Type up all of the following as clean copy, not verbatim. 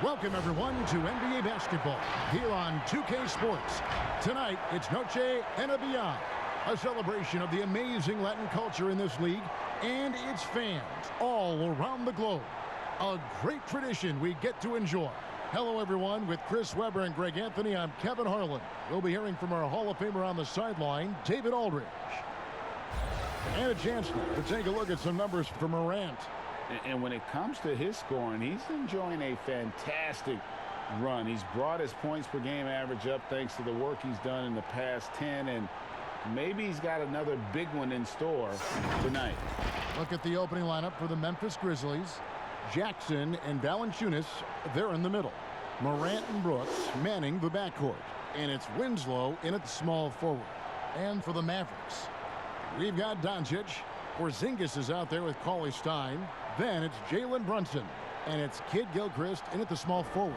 Welcome, everyone, to NBA basketball here on 2K Sports. Tonight, it's Noche and a Beyond, a celebration of the amazing Latin culture in this league and its fans all around the globe. A great tradition we get to enjoy. Hello, everyone. With Chris Webber and Greg Anthony, I'm Kevin Harlan. We'll be hearing from our Hall of Famer on the sideline, David Aldridge. And a chance to take a look at some numbers for Morant. And when it comes to his scoring, he's enjoying a fantastic run. He's brought his points per game average up thanks to the work he's done in the past 10, and maybe he's got another big one in store tonight. Look at the opening lineup for the Memphis Grizzlies. Jackson and Valanciunas, they're in the middle. Morant and Brooks manning the backcourt. And it's Winslow in at the small forward. And for the Mavericks, we've got Doncic. Porzingis is out there with Cauley Stein. Then it's Jalen Brunson. And it's Kid Gilchrist in at the small forward.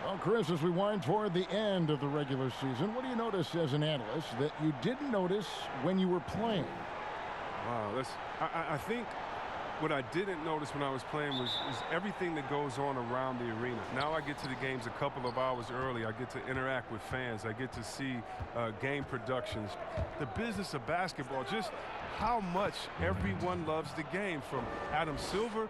Well, Chris, as we wind toward the end of the regular season, what do you notice as an analyst that you didn't notice when you were playing? Wow, I think what I didn't notice when I was playing is everything that goes on around the arena. Now I get to the games a couple of hours early. I get to interact with fans. I get to see game productions. The business of basketball, just how much everyone loves the game, from Adam Silver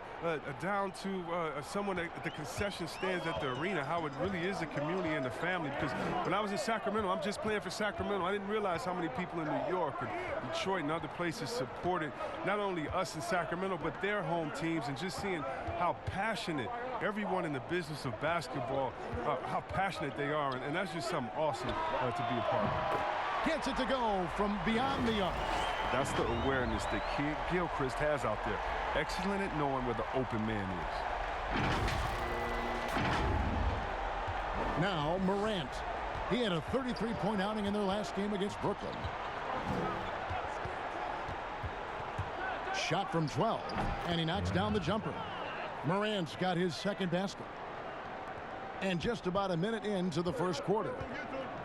down to someone at the concession stands at the arena, how it really is a community and a family. Because when I was in Sacramento, I'm just playing for Sacramento. I didn't realize how many people in New York or Detroit and other places supported not only us in Sacramento, but their home teams, and just seeing how passionate everyone in the business of basketball, how passionate they are, and that's just something awesome to be a part of. Gets it to go from beyond the arc. That's the awareness that Kid Gilchrist has out there. Excellent at knowing where the open man is. Now Morant. He had a 33-point outing in their last game against Brooklyn. Shot from 12, and he knocks down the jumper. Morant's got his second basket. And just about a minute into the first quarter.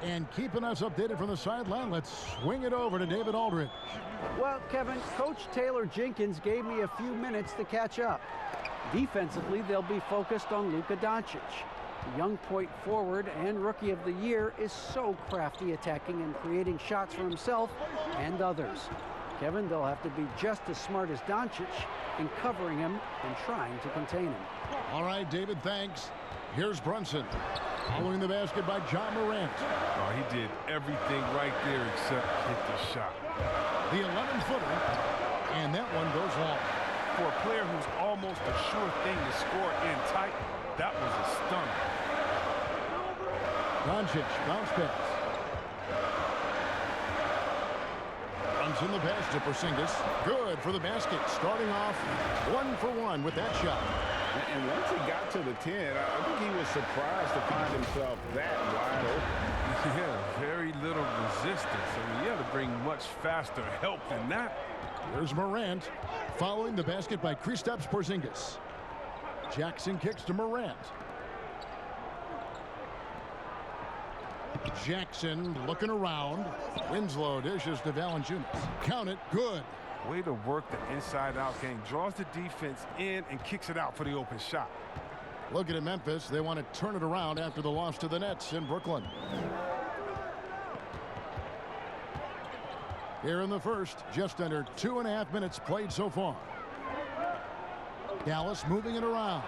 And keeping us updated from the sideline, let's swing it over to David Aldridge. Well, Kevin, Coach Taylor Jenkins gave me a few minutes to catch up. Defensively, they'll be focused on Luka Doncic. The young point forward and rookie of the year is so crafty, attacking and creating shots for himself and others. Kevin, they'll have to be just as smart as Doncic in covering him and trying to contain him. All right, David, thanks. Here's Brunson. Following the basket by John Morant. Oh, he did everything right there except hit the shot. The 11-footer, and that one goes long. For a player who's almost a sure thing to score in tight, that was a stunner. Doncic, bounce pass. In the pass to Porzingis. Good for the basket. Starting off 1-for-1 with that shot. And once he got to the 10, I think he was surprised to find himself that wide open. Yeah, very little resistance. I mean, you had to bring much faster help than that. Here's Morant following the basket by Kristaps Porzingis. Jackson kicks to Morant. Jackson looking around. Winslow dishes to Valanciunas. Count it. Good. Way to work the inside-out game. Draws the defense in and kicks it out for the open shot. Looking at Memphis, they want to turn it around after the loss to the Nets in Brooklyn. Here in the first, just under 2.5 minutes played so far. Dallas moving it around.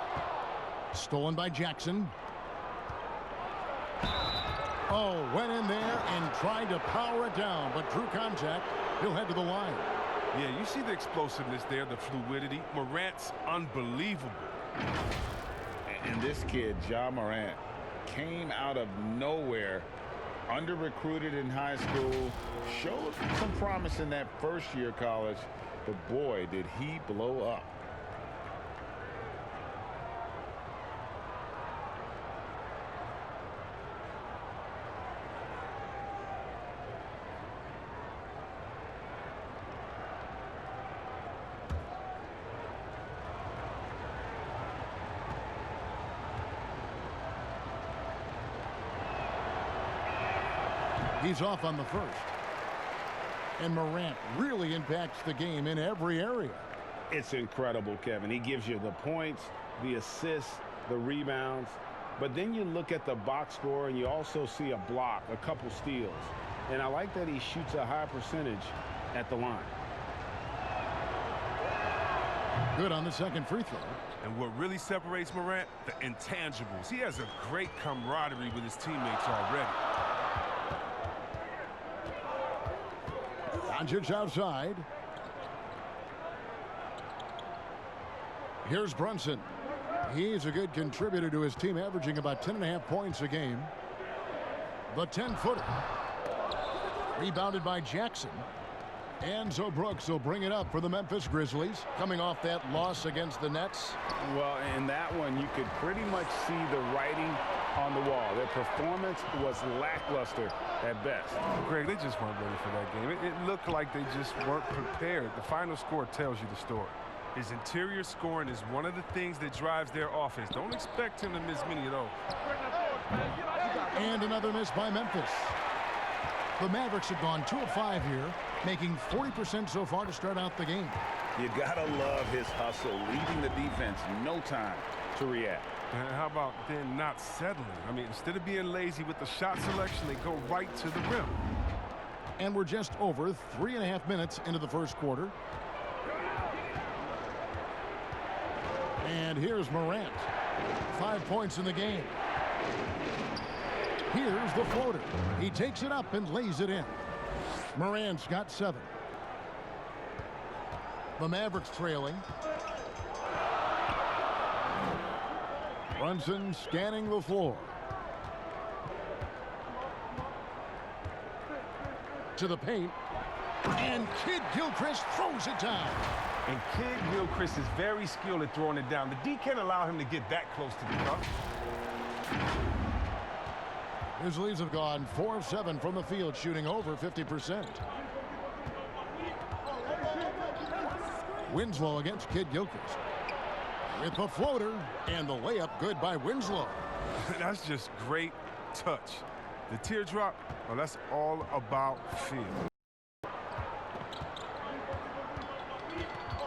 Stolen by Jackson. Oh, went in there and tried to power it down, but drew contact. He'll head to the line. Yeah, you see the explosiveness there, the fluidity. Morant's unbelievable. And this kid, Ja Morant, came out of nowhere, under-recruited in high school, showed some promise in that first year of college, but boy, did he blow up. He's off on the first. And Morant really impacts the game in every area. It's incredible, Kevin. He gives you the points, the assists, the rebounds. But then you look at the box score and you also see a block, a couple steals. And I like that he shoots a high percentage at the line. Good on the second free throw. And what really separates Morant? The intangibles. He has a great camaraderie with his teammates already. Doncic outside. Here's Brunson. He's a good contributor to his team, averaging about 10.5 points a game. The 10-footer. Rebounded by Jackson. And so Brooks will bring it up for the Memphis Grizzlies, coming off that loss against the Nets. Well, in that one, you could pretty much see the writing on the wall. Their performance was lackluster at best. Greg, they just weren't ready for that game. It looked like they just weren't prepared. The final score tells you the story. His interior scoring is one of the things that drives their offense. Don't expect him to miss many of those. And another miss by Memphis. The Mavericks have gone 2 of 5 here, making 40% so far to start out the game. You gotta love his hustle, leaving the defense no time to react. And how about then not settling? I mean, instead of being lazy with the shot selection, they go right to the rim. And we're just over 3.5 minutes into the first quarter. And here's Morant. 5 points in the game. Here's the floater. He takes it up and lays it in. Morant's got 7. The Mavericks trailing. Brunson scanning the floor. To the paint. And Kid Gilchrist throws it down. And Kid Gilchrist is very skilled at throwing it down. The D can't allow him to get that close to the cup. Grizzlies have gone 4 of 7 from the field, shooting over 50%. Winslow against Kid Gilchrist. With the floater, and the layup good by Winslow. That's just great touch. The teardrop, well, that's all about feel.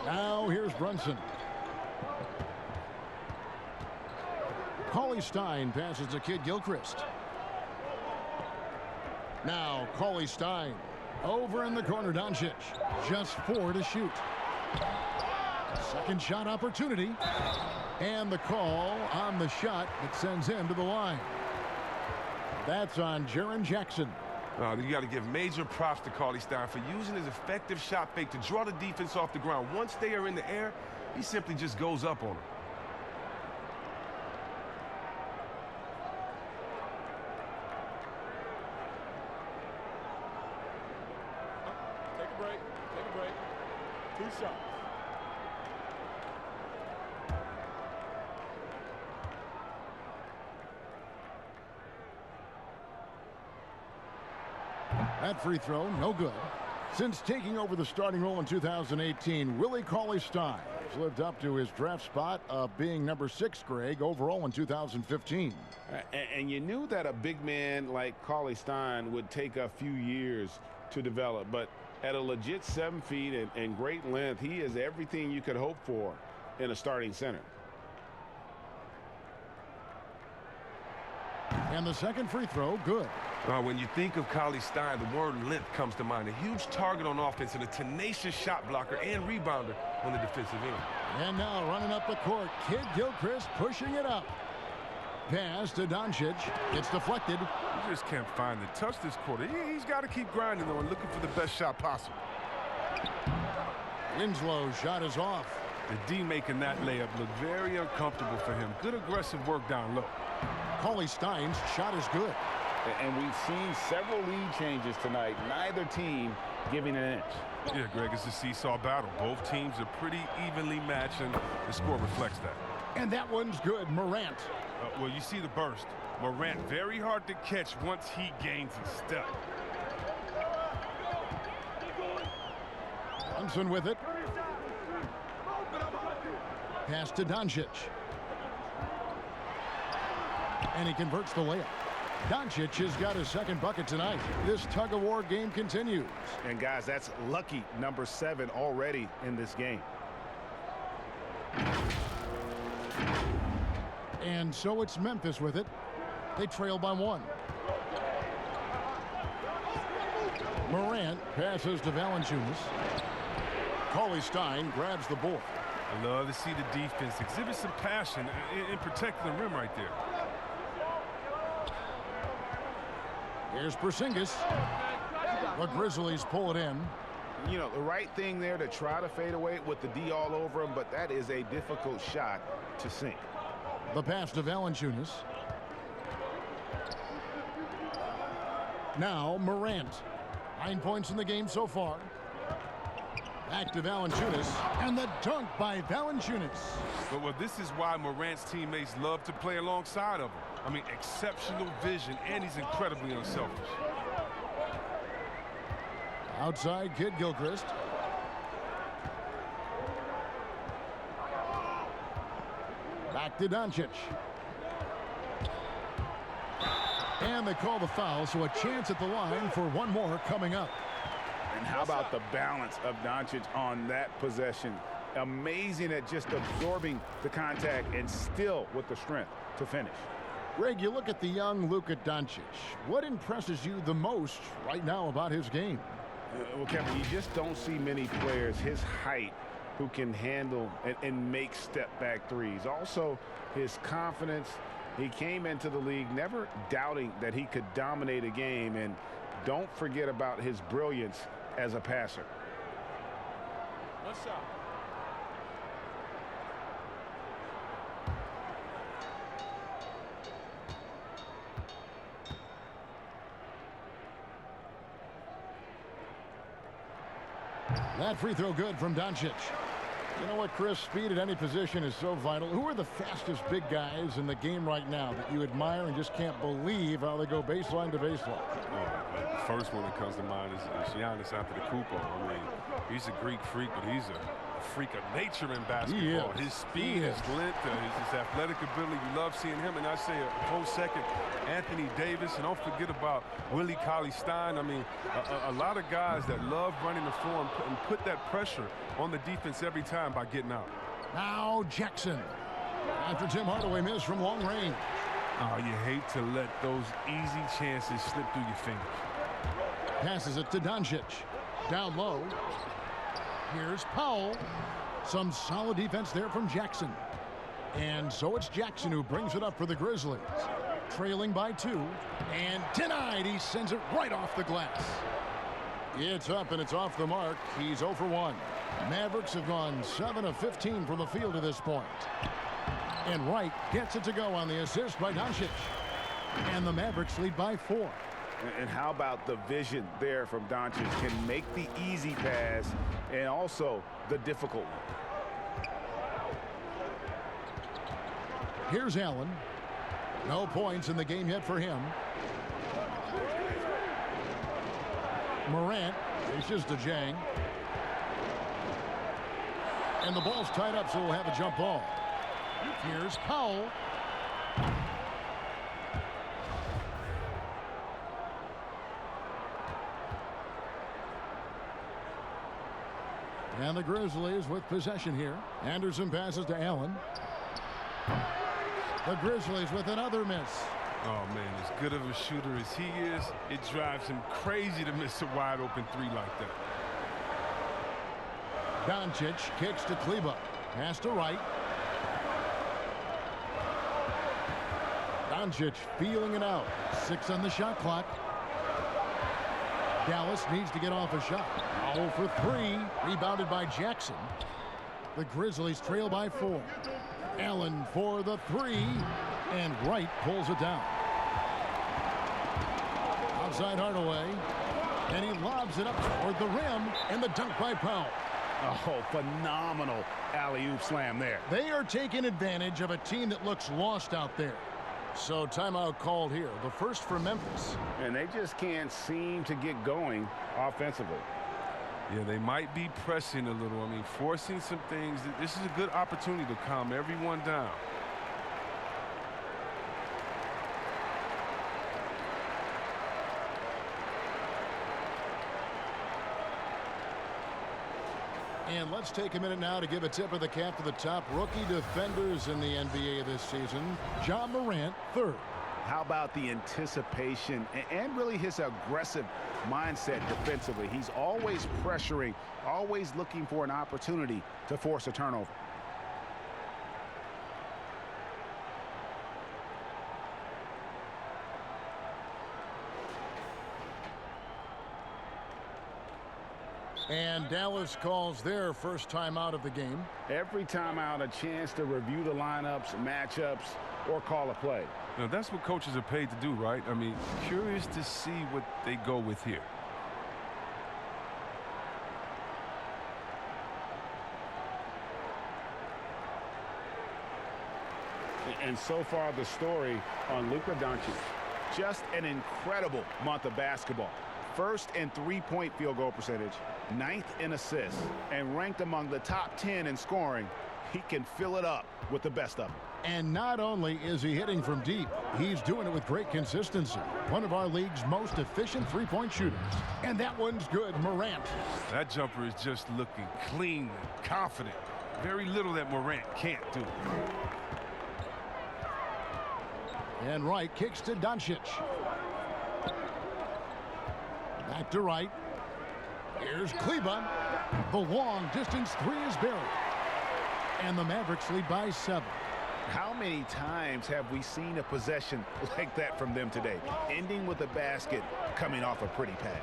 Now here's Brunson. Cauley Stein passes to Kid Gilchrist. Now Cauley Stein. Over in the corner, Doncic. Just 4 to shoot. Second shot opportunity. And the call on the shot that sends him to the line. That's on Jaren Jackson. You got to give major props to Cauley Stein for using his effective shot fake to draw the defense off the ground. Once they are in the air, he simply just goes up on them. Take a break. Take a break. 2 shots. That free throw, no good. Since taking over the starting role in 2018, Willie Cauley-Stein has lived up to his draft spot of being number 6, Greg, overall in 2015. And you knew that a big man like Cauley-Stein would take a few years to develop, but at a legit 7 feet and great length, he is everything you could hope for in a starting center. And the second free throw, good. When you think of Cauley-Stein, the word length comes to mind. A huge target on offense and a tenacious shot blocker and rebounder on the defensive end. And now running up the court, Kid Gilchrist pushing it up. Pass to Doncic. It's deflected. You just can't find the touch this quarter. He's got to keep grinding, though, and looking for the best shot possible. Winslow's shot is off. The D making that layup look very uncomfortable for him. Good aggressive work down low. Cauley-Stein's shot is good. And we've seen several lead changes tonight. Neither team giving an inch. Yeah, Greg, it's a seesaw battle. Both teams are pretty evenly matched, and the score reflects that. And that one's good. Morant. Well, you see the burst. Morant very hard to catch once he gains a step. Brunson with it. Pass to Doncic. And he converts the layup. Doncic has got his second bucket tonight. This tug-of-war game continues. And, guys, that's lucky number 7 already in this game. And so it's Memphis with it. They trail by 1. Morant passes to Valanciunas. Cauley-Stein grabs the board. I love to see the defense exhibit some passion in protecting the rim right there. Here's Porzingis. The Grizzlies pull it in. You know, the right thing there to try to fade away with the D all over him, but that is a difficult shot to sink. The pass to Valanciunas. Now Morant. 9 points in the game so far. Back to Valanciunas, and the dunk by Valanciunas. Well, this is why Morant's teammates love to play alongside of him. I mean, exceptional vision, and he's incredibly unselfish. Outside, Kid Gilchrist. Back to Doncic. And they call the foul, so a chance at the line for one more coming up. And how about the balance of Doncic on that possession? Amazing at just absorbing the contact and still with the strength to finish. Greg, you look at the young Luka Doncic. What impresses you the most right now about his game? Well, Kevin, you just don't see many players his height who can handle and make step-back threes. Also, his confidence. He came into the league never doubting that he could dominate a game, and don't forget about his brilliance as a passer. One shot. That free throw good from Doncic. You know what, Chris? Speed at any position is so vital. Who are the fastest big guys in the game right now that you admire and just can't believe how they go baseline to baseline? The first one that comes to mind is Giannis Antetokounmpo. I mean, he's a Greek freak, but he's a freak of nature in basketball. His speed, his length, his athletic ability. You love seeing him. And I say a close second, Anthony Davis. And don't forget about Willie Cauley-Stein. I mean, a lot of guys that love running the floor and put that pressure on the defense every time by getting out. Now Jackson. After Tim Hardaway missed from long range. Oh, you hate to let those easy chances slip through your fingers. Passes it to Doncic. Down low. Here's Powell. Some solid defense there from Jackson. And so it's Jackson who brings it up for the Grizzlies. Trailing by 2. And denied. He sends it right off the glass. It's up and it's off the mark. He's 0 for 1. Mavericks have gone 7 of 15 from the field to this point. And Wright gets it to go on the assist by Doncic. And the Mavericks lead by 4. And how about the vision there from Doncic? Can make the easy pass and also the difficult one. Here's Allen. No points in the game yet for him. Morant dishes to Jang. And the ball's tied up, so we'll have a jump ball. Here's Powell. And the Grizzlies with possession here. Anderson passes to Allen. The Grizzlies with another miss. Oh, man, as good of a shooter as he is, it drives him crazy to miss a wide-open three like that. Doncic kicks to Kleba. Pass to Wright. Doncic feeling it out. 6 on the shot clock. Dallas needs to get off a shot. 0 for 3. Rebounded by Jackson. The Grizzlies trail by 4. Allen for the 3. And Wright pulls it down. Outside Hardaway. And he lobs it up toward the rim. And the dunk by Powell. Oh, phenomenal alley-oop slam there. They are taking advantage of a team that looks lost out there. So timeout called here. The first for Memphis. And they just can't seem to get going offensively. Yeah, they might be pressing a little. I mean, forcing some things. This is a good opportunity to calm everyone down. And let's take a minute now to give a tip of the cap to the top rookie defenders in the NBA this season. Ja Morant, third. How about the anticipation and really his aggressive mindset defensively? He's always pressuring, always looking for an opportunity to force a turnover. And Dallas calls their first time out of the game. Every time out, a chance to review the lineups, matchups, or call a play. Now, that's what coaches are paid to do, right? I mean, curious to see what they go with here. And so far, the story on Luka Doncic. Just an incredible month of basketball. First in three-point field goal percentage, 9th in assists, and ranked among the top 10 in scoring. He can fill it up with the best of them. And not only is he hitting from deep, he's doing it with great consistency. One of our league's most efficient three-point shooters. And that one's good, Morant. That jumper is just looking clean and confident. Very little that Morant can't do. And Wright kicks to Doncic. Back to Wright. Here's Kleba. The long distance three is buried. And the Mavericks lead by 7. How many times have we seen a possession like that from them today, ending with a basket coming off a pretty pass?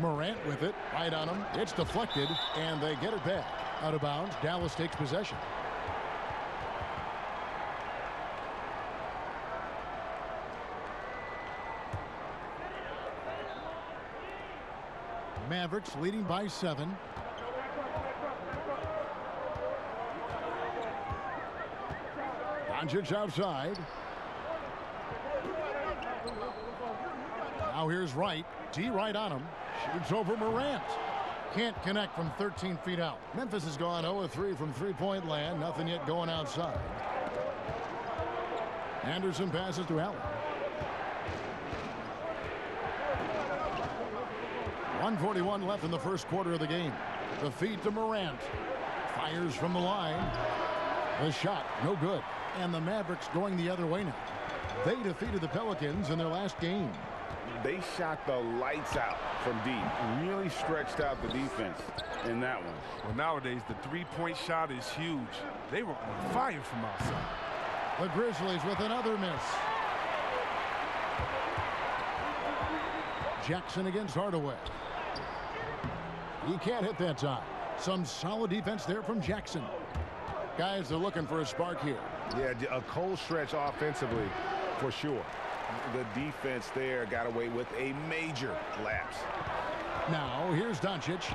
Morant with it, right on him. It's deflected, and they get it back. Out of bounds, Dallas takes possession. Mavericks leading by 7. Doncic outside. Now here's Wright. D right on him. Shoots over Morant. Can't connect from 13 feet out. Memphis has gone 0-3 from three-point land. Nothing yet going outside. Anderson passes to Allen. 1:41 left in the first quarter of the game. The feed to Morant. Fires from the line. The shot, no good. And the Mavericks going the other way now. They defeated the Pelicans in their last game. They shot the lights out from deep. Really stretched out the defense in that one. Well, nowadays, the three-point shot is huge. They were on fire from outside. The Grizzlies with another miss. Jackson against Hardaway. He can't hit that time. Some solid defense there from Jackson. Guys are looking for a spark here. Yeah, a cold stretch offensively for sure. The defense there got away with a major lapse. Now here's Doncic.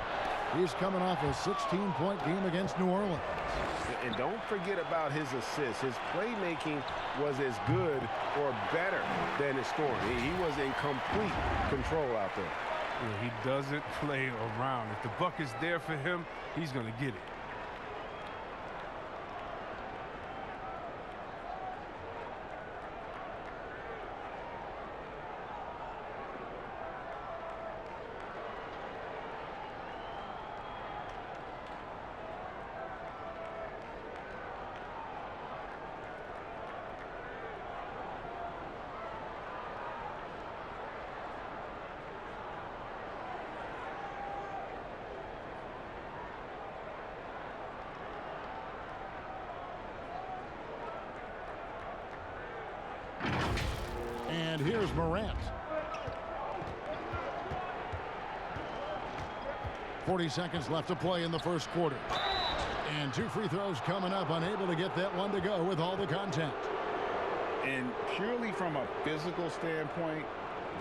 He's coming off a 16-point game against New Orleans. And don't forget about his assists. His playmaking was as good or better than his scoring. He was in complete control out there. Yeah, he doesn't play around. If the buck is there for him, he's going to get it. And here's Morant. 40 seconds left to play in the first quarter. And 2 free throws coming up, unable to get that one to go with all the contact. And purely from a physical standpoint,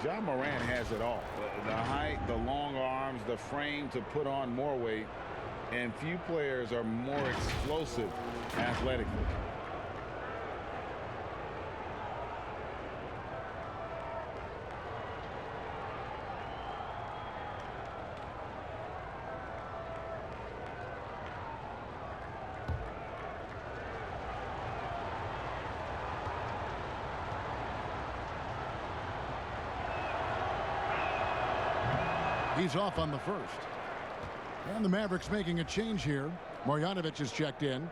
Ja Morant has it all. The height, the long arms, the frame to put on more weight. And few players are more explosive athletically. He's off on the first. And the Mavericks making a change here. Marjanovic is checked in.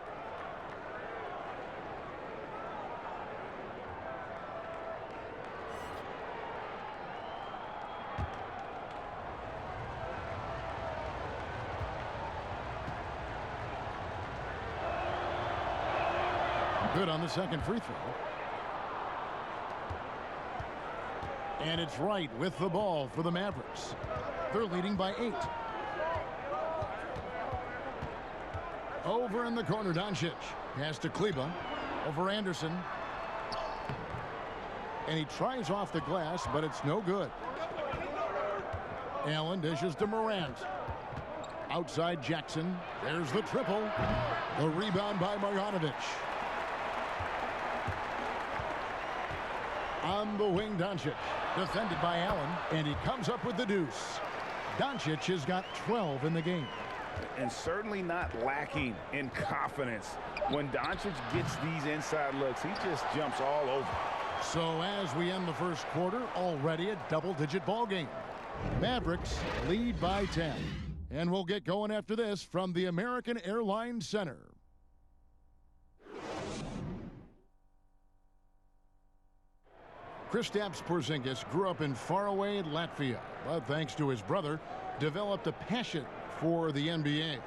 Good on the second free throw. And it's Wright with the ball for the Mavericks. They're leading by 8. Over in the corner, Doncic. Pass to Kleba. Over Anderson. And he tries off the glass, but it's no good. Allen dishes to Morant. Outside Jackson. There's the triple. The rebound by Marjanovic. On the wing, Doncic. Defended by Allen, and he comes up with the deuce. Doncic has got 12 in the game. And certainly not lacking in confidence. When Doncic gets these inside looks, he just jumps all over. So as we end the first quarter, already a double-digit ball game. Mavericks lead by 10. And we'll get going after this from the American Airlines Center. Kristaps Porzingis grew up in faraway Latvia, but thanks to his brother, developed a passion for the NBA.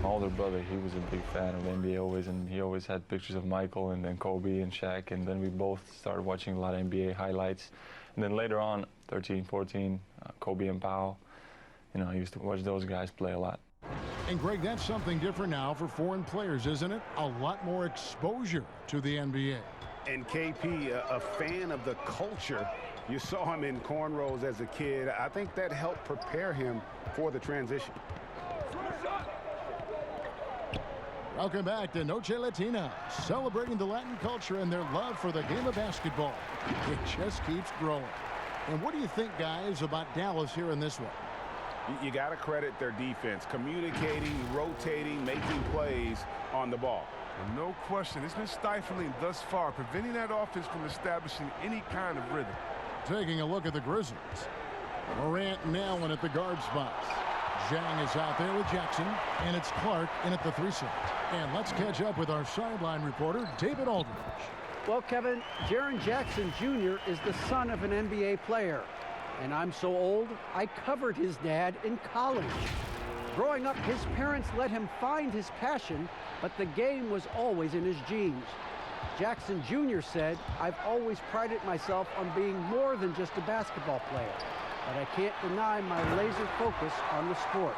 My older brother, he was a big fan of NBA always, and he always had pictures of Michael and then Kobe and Shaq, and then we both started watching a lot of NBA highlights. And then later on, 13, 14, Kobe and Powell, you know, I used to watch those guys play a lot. And Greg, that's something different now for foreign players, isn't it? A lot more exposure to the NBA. And KP, a fan of the culture. You saw him in cornrows as a kid. I think that helped prepare him for the transition. Welcome back to Noche Latina, celebrating the Latin culture and their love for the game of basketball. It just keeps growing. And what do you think, guys, about Dallas here in this one? You got to credit their defense, communicating, rotating, making plays on the ball. And no question, it's been stifling thus far, preventing that offense from establishing any kind of rhythm. Taking a look at the Grizzlies. Morant and Allen at the guard spots. Zhang is out there with Jackson, and it's Clark in at the 3 slot. And let's catch up with our sideline reporter, David Aldridge. Well, Kevin, Jaren Jackson Jr. is the son of an NBA player. And I'm so old, I covered his dad in college. Growing up, his parents let him find his passion, but the game was always in his genes. Jackson Jr. said, "I've always prided myself on being more than just a basketball player, but I can't deny my laser focus on the sport."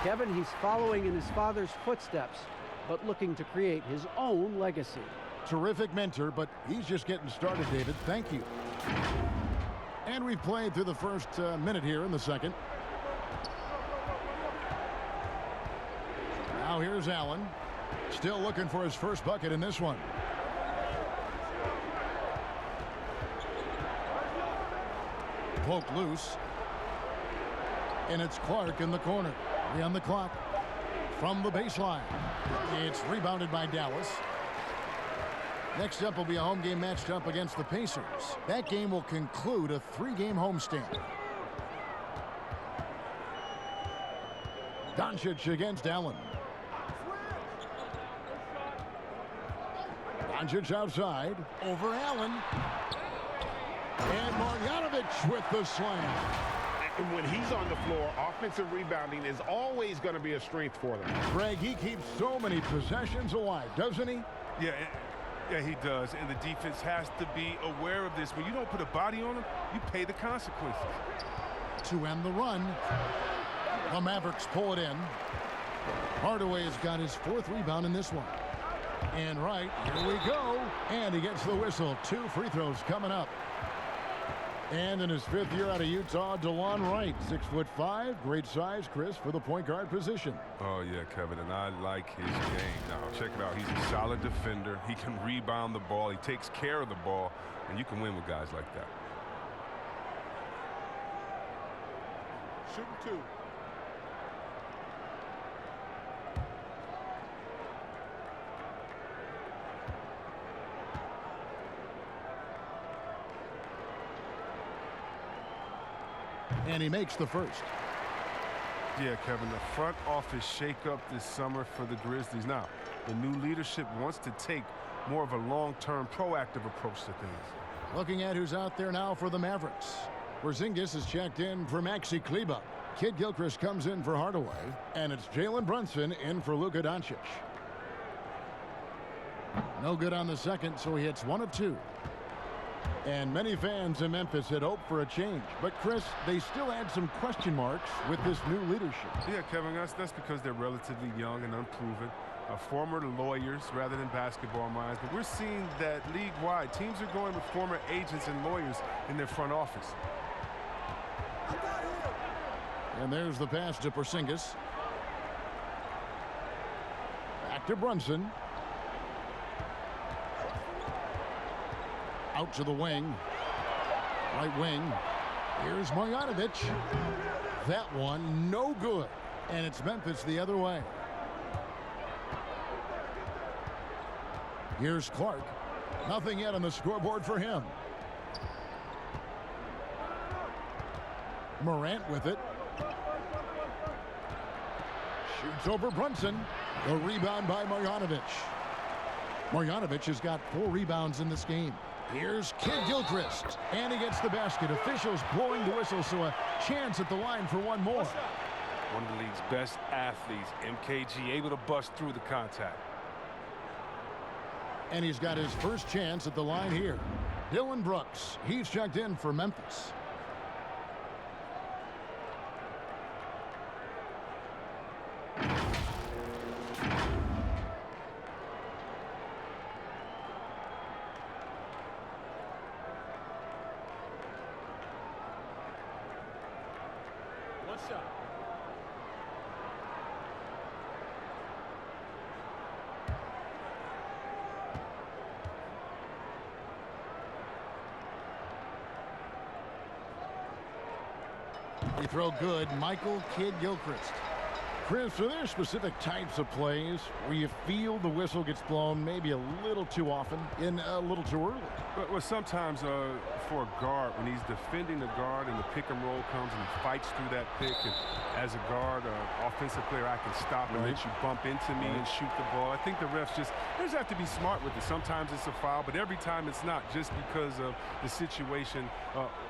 Kevin, he's following in his father's footsteps, but looking to create his own legacy. Terrific mentor, but he's just getting started, David. Thank you. And we've played through the first minute here in the second. Now here's Allen. Still looking for his first bucket in this one. Poked loose. And it's Clark in the corner. 3 on the clock. From the baseline. It's rebounded by Dallas. Next up will be a home game matched up against the Pacers. That game will conclude a 3-game homestand. Doncic against Allen. Doncic outside. Over Allen. And Marjanovic with the slam. And when he's on the floor, offensive rebounding is always going to be a strength for them. Greg, he keeps so many possessions alive, doesn't he? Yeah, he does. And the defense has to be aware of this. When you don't put a body on him, you pay the consequences. To end the run, the Mavericks pull it in. Hardaway has got his 4th rebound in this one. And right, here we go. And he gets the whistle. 2 free throws coming up. And in his 5th year out of Utah, DeLon Wright, 6'5", great size, Chris, for the point guard position. Oh, yeah, Kevin, and I like his game. Now, check it out. He's a solid defender. He can rebound the ball. He takes care of the ball, and you can win with guys like that. Shooting 2. And he makes the first. Yeah, Kevin, the front office shakeup this summer for the Grizzlies. Now, the new leadership wants to take more of a long-term proactive approach to things. Looking at who's out there now for the Mavericks. Porzingis is checked in for Maxi Kleba. Kid Gilchrist comes in for Hardaway. And it's Jalen Brunson in for Luka Doncic. No good on the second, so he hits 1 of 2. And many fans in Memphis had hoped for a change. But, Chris, they still had some question marks with this new leadership. Yeah, Kevin, that's because they're relatively young and unproven. Former lawyers rather than basketball minds. But we're seeing that league-wide, teams are going with former agents and lawyers in their front office. And there's the pass to Porzingis. Back to Brunson. Out to the wing. Right wing. Here's Marjanovic. That one no good. And it's Memphis the other way. Here's Clark. Nothing yet on the scoreboard for him. Morant with it. Shoots over Brunson. The rebound by Marjanovic. Marjanovic has got 4 rebounds in this game. Here's Kid Gilchrist. And he gets the basket. Officials blowing the whistle, so a chance at the line for one more. One of the league's best athletes, MKG, able to bust through the contact. And he's got his first chance at the line here. Dylan Brooks. He's checked in for Memphis. One shot. We throw good. Michael Kid Gilchrist. Chris, are there specific types of plays where you feel the whistle gets blown maybe a little too often and a little too early? Well, sometimes for a guard, when he's defending the guard and the pick and roll comes and he fights through that pick, and as a guard, offensive player, I can stop and let you bump into me and shoot the ball. I think the refs just have to be smart with it. Sometimes it's a foul, but every time it's not, just because of the situation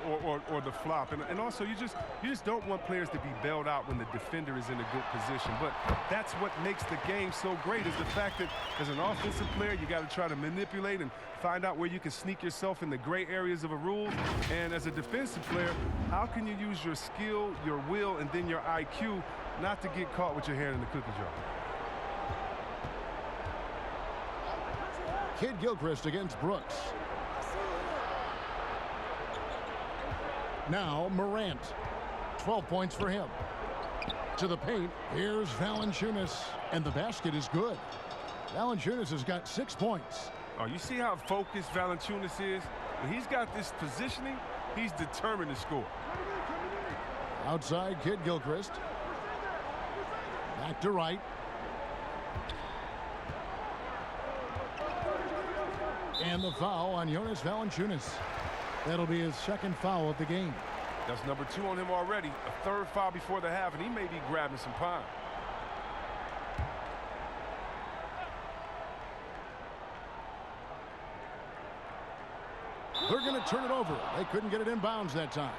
or the flop. And also, you just don't want players to be bailed out when the defender is in a good position. But that's what makes the game so great, is the fact that as an offensive player, you got to try to manipulate and find out where you can sneak yourself in the gray areas of a rule. And as a defensive player, how can you use your skill, your will, and then your IQ not to get caught with your hand in the cookie jar? Kid Gilchrist against Brooks. Now Morant. 12 points for him. To the paint. Here's Valanciunas. And the basket is good. Valanciunas has got 6 points. Oh, you see how focused Valanciunas is? When he's got this positioning, he's determined to score. Outside, Kid Gilchrist. Back to right. And the foul on Jonas Valanciunas. That'll be his second foul of the game. That's number 2 on him already. A third foul before the half, and he may be grabbing some pine. They're going to turn it over. They couldn't get it in bounds that time.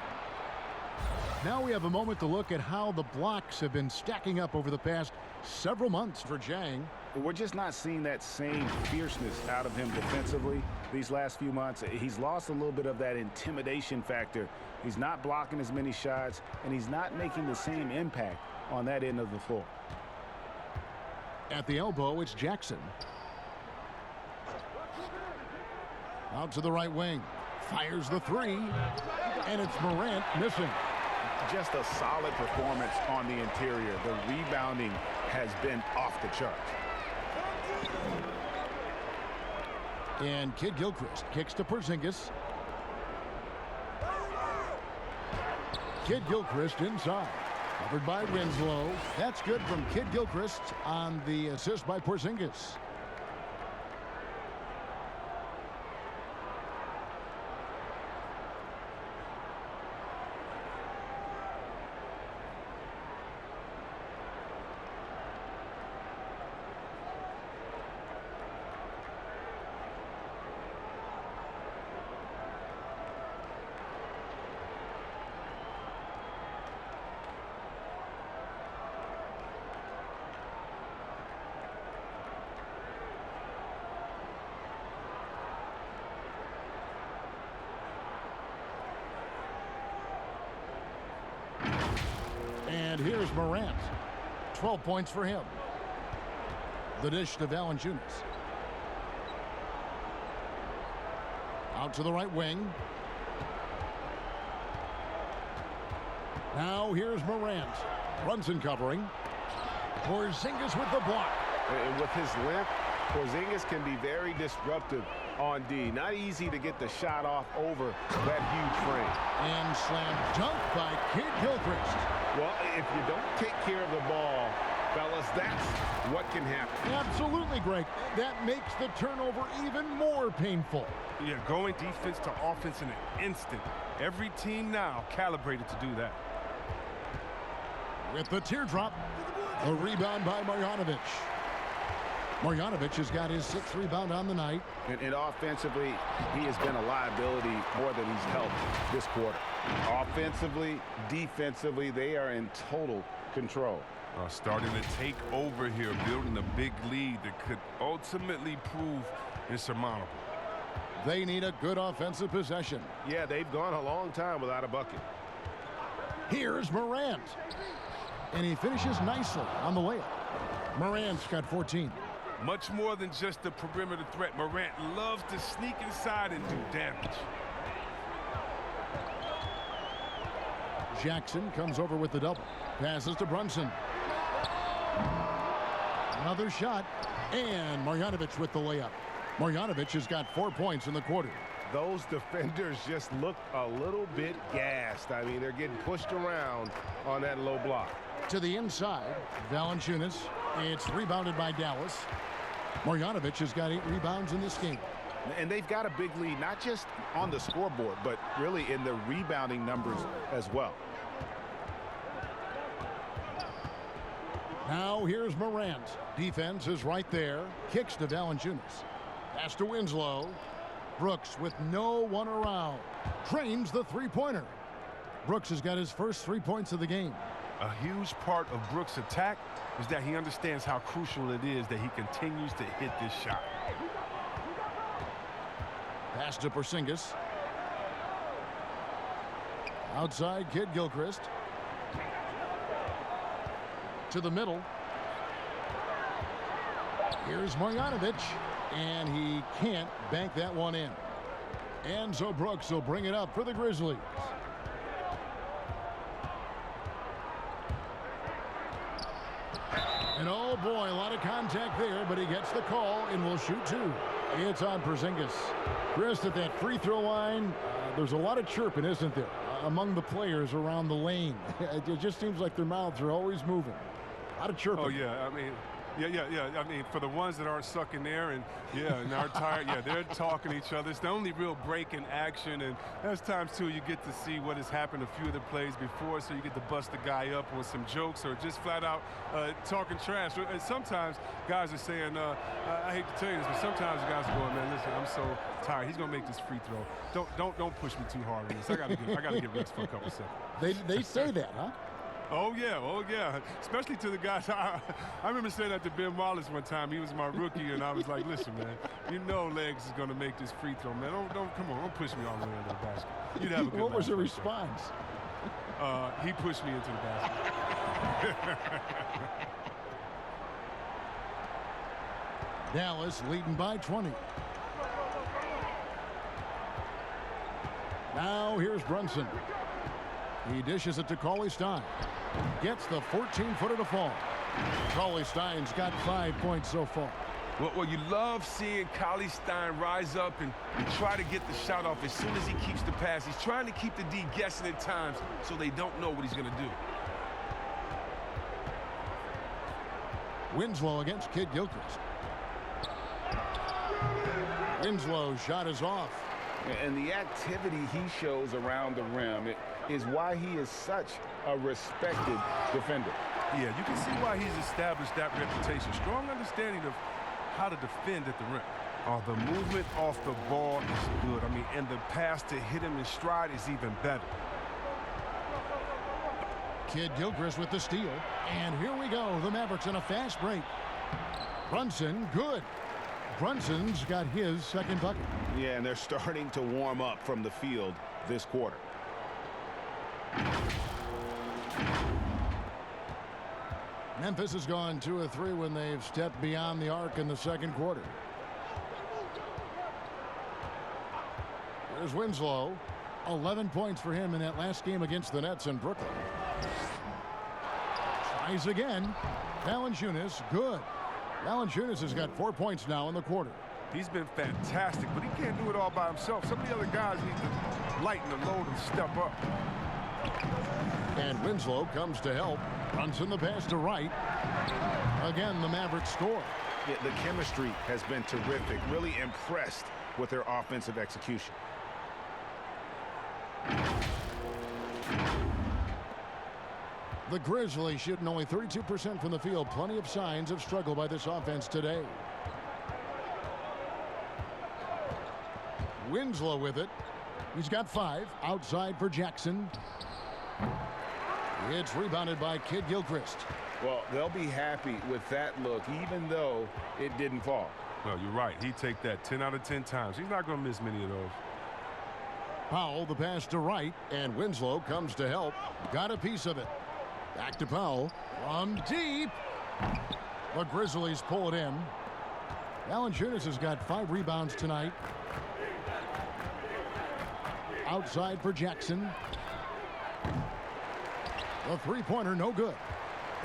Now we have a moment to look at how the blocks have been stacking up over the past several months for Jang. We're just not seeing that same fierceness out of him defensively these last few months. He's lost a little bit of that intimidation factor. He's not blocking as many shots, and he's not making the same impact on that end of the floor. At the elbow, it's Jackson. Out to the right wing. Fires the 3. And it's Morant missing. Just a solid performance on the interior. The rebounding has been off the chart. And Kid Gilchrist kicks to Porzingis. Kid Gilchrist inside. Covered by Winslow. That's good from Kid Gilchrist on the assist by Porzingis. Here's Morant. 12 points for him. The dish to Valanciunas. Out to the right wing. Now here's Morant. Brunson covering. Porzingis with the block. And with his length, Porzingis can be very disruptive on D. Not easy to get the shot off over that huge frame. And slam dunk by Kid Gilchrist. Well, if you don't take care of the ball, fellas, that's what can happen. Absolutely, Greg. That makes the turnover even more painful. Yeah, going defense to offense in an instant. Every team now calibrated to do that. With the teardrop, a rebound by Marjanovic. Marjanovic has got his 6th rebound on the night. And offensively, he has been a liability more than he's helped this quarter. Offensively, defensively, they are in total control. Starting to take over here, building a big lead that could ultimately prove insurmountable. They need a good offensive possession. Yeah, they've gone a long time without a bucket. Here's Morant. And he finishes nicely on the layup. Morant's got 14. Much more than just a perimeter threat. Morant loves to sneak inside and do damage. Jackson comes over with the double. Passes to Brunson. Another shot. And Marjanovic with the layup. Marjanovic has got 4 points in the quarter. Those defenders just look a little bit gassed. I mean, they're getting pushed around on that low block. To the inside, Valanciunas. It's rebounded by Dallas. Marjanovic has got 8 rebounds in this game. And they've got a big lead, not just on the scoreboard, but really in the rebounding numbers as well. Now here's Morant. Defense is right there. Kicks to Valanciunas. Pass to Winslow. Brooks with no one around. Trains the three-pointer. Brooks has got his first 3 points of the game. A huge part of Brooks' attack is that he understands how crucial it is that he continues to hit this shot. Pass to Porzingis. Outside, Kid Gilchrist. To the middle. Here's Marjanovic. And he can't bank that one in. And so Brooks will bring it up for the Grizzlies. And oh boy, a lot of contact there, but he gets the call and will shoot 2. It's on Porzingis. Chris, at that free throw line, there's a lot of chirping, isn't there, among the players around the lane. It just seems like their mouths are always moving. A lot of chirping. Oh, yeah, I mean... Yeah. I mean, for the ones that aren't sucking there and are tired, they're talking to each other. It's the only real break in action, and there's times, too, you get to see what has happened a few of the plays before, so you get to bust the guy up with some jokes or just flat out talking trash. And sometimes guys are saying, I hate to tell you this, but sometimes guys are going, man, listen, I'm so tired. He's going to make this free throw. Don't push me too hard on this. I got to get rest for a couple seconds. They say that, huh? Oh, yeah. Especially to the guys. I remember saying that to Ben Wallace one time. He was my rookie, and I was like, listen, man, you know Legs is going to make this free throw, man. Come on, don't push me all the way into the basket. You'd have a good What was the laugh. response? He pushed me into the basket. Dallas leading by 20. Now here's Brunson. He dishes it to Cauley-Stein. Gets the 14-footer to fall. Cauley-Stein's got 5 points so far. Well, you love seeing Cauley-Stein rise up and try to get the shot off as soon as he keeps the pass. He's trying to keep the D guessing at times so they don't know what he's going to do. Winslow against Kid Gilchrist. Winslow's shot is off. And the activity he shows around the rim is why he is such a respected defender. Yeah, you can see why he's established that reputation. Strong understanding of how to defend at the rim. The movement off the ball is good. I mean, and the pass to hit him in stride is even better. Kid Gilchrist with the steal. And here we go. The Mavericks in a fast break. Brunson, good. Brunson's got his second bucket. Yeah, and they're starting to warm up from the field this quarter. Memphis has gone 2 of 3 when they've stepped beyond the arc in the second quarter. Here's Winslow. 11 points for him in that last game against the Nets in Brooklyn. Tries again. Valanciunas, good. Valanciunas has got 4 points now in the quarter. He's been fantastic, but he can't do it all by himself. Some of the other guys need to lighten the load and step up. And Winslow comes to help. Runs in the pass to Wright. Again, the Mavericks score. Yeah, the chemistry has been terrific. Really impressed with their offensive execution. The Grizzlies shooting only 32% from the field. Plenty of signs of struggle by this offense today. Winslow with it. He's got 5. Outside for Jackson. It's rebounded by Kid Gilchrist. Well, they'll be happy with that look, even though it didn't fall. Well, you're right. He'd take that 10 out of 10 times. He's not going to miss many of those. Powell, the pass to Wright, and Winslow comes to help. Got a piece of it. Back to Powell. From deep. The Grizzlies pull it in. Valanciunas has got 5 rebounds tonight. Outside for Jackson. The three-pointer, no good.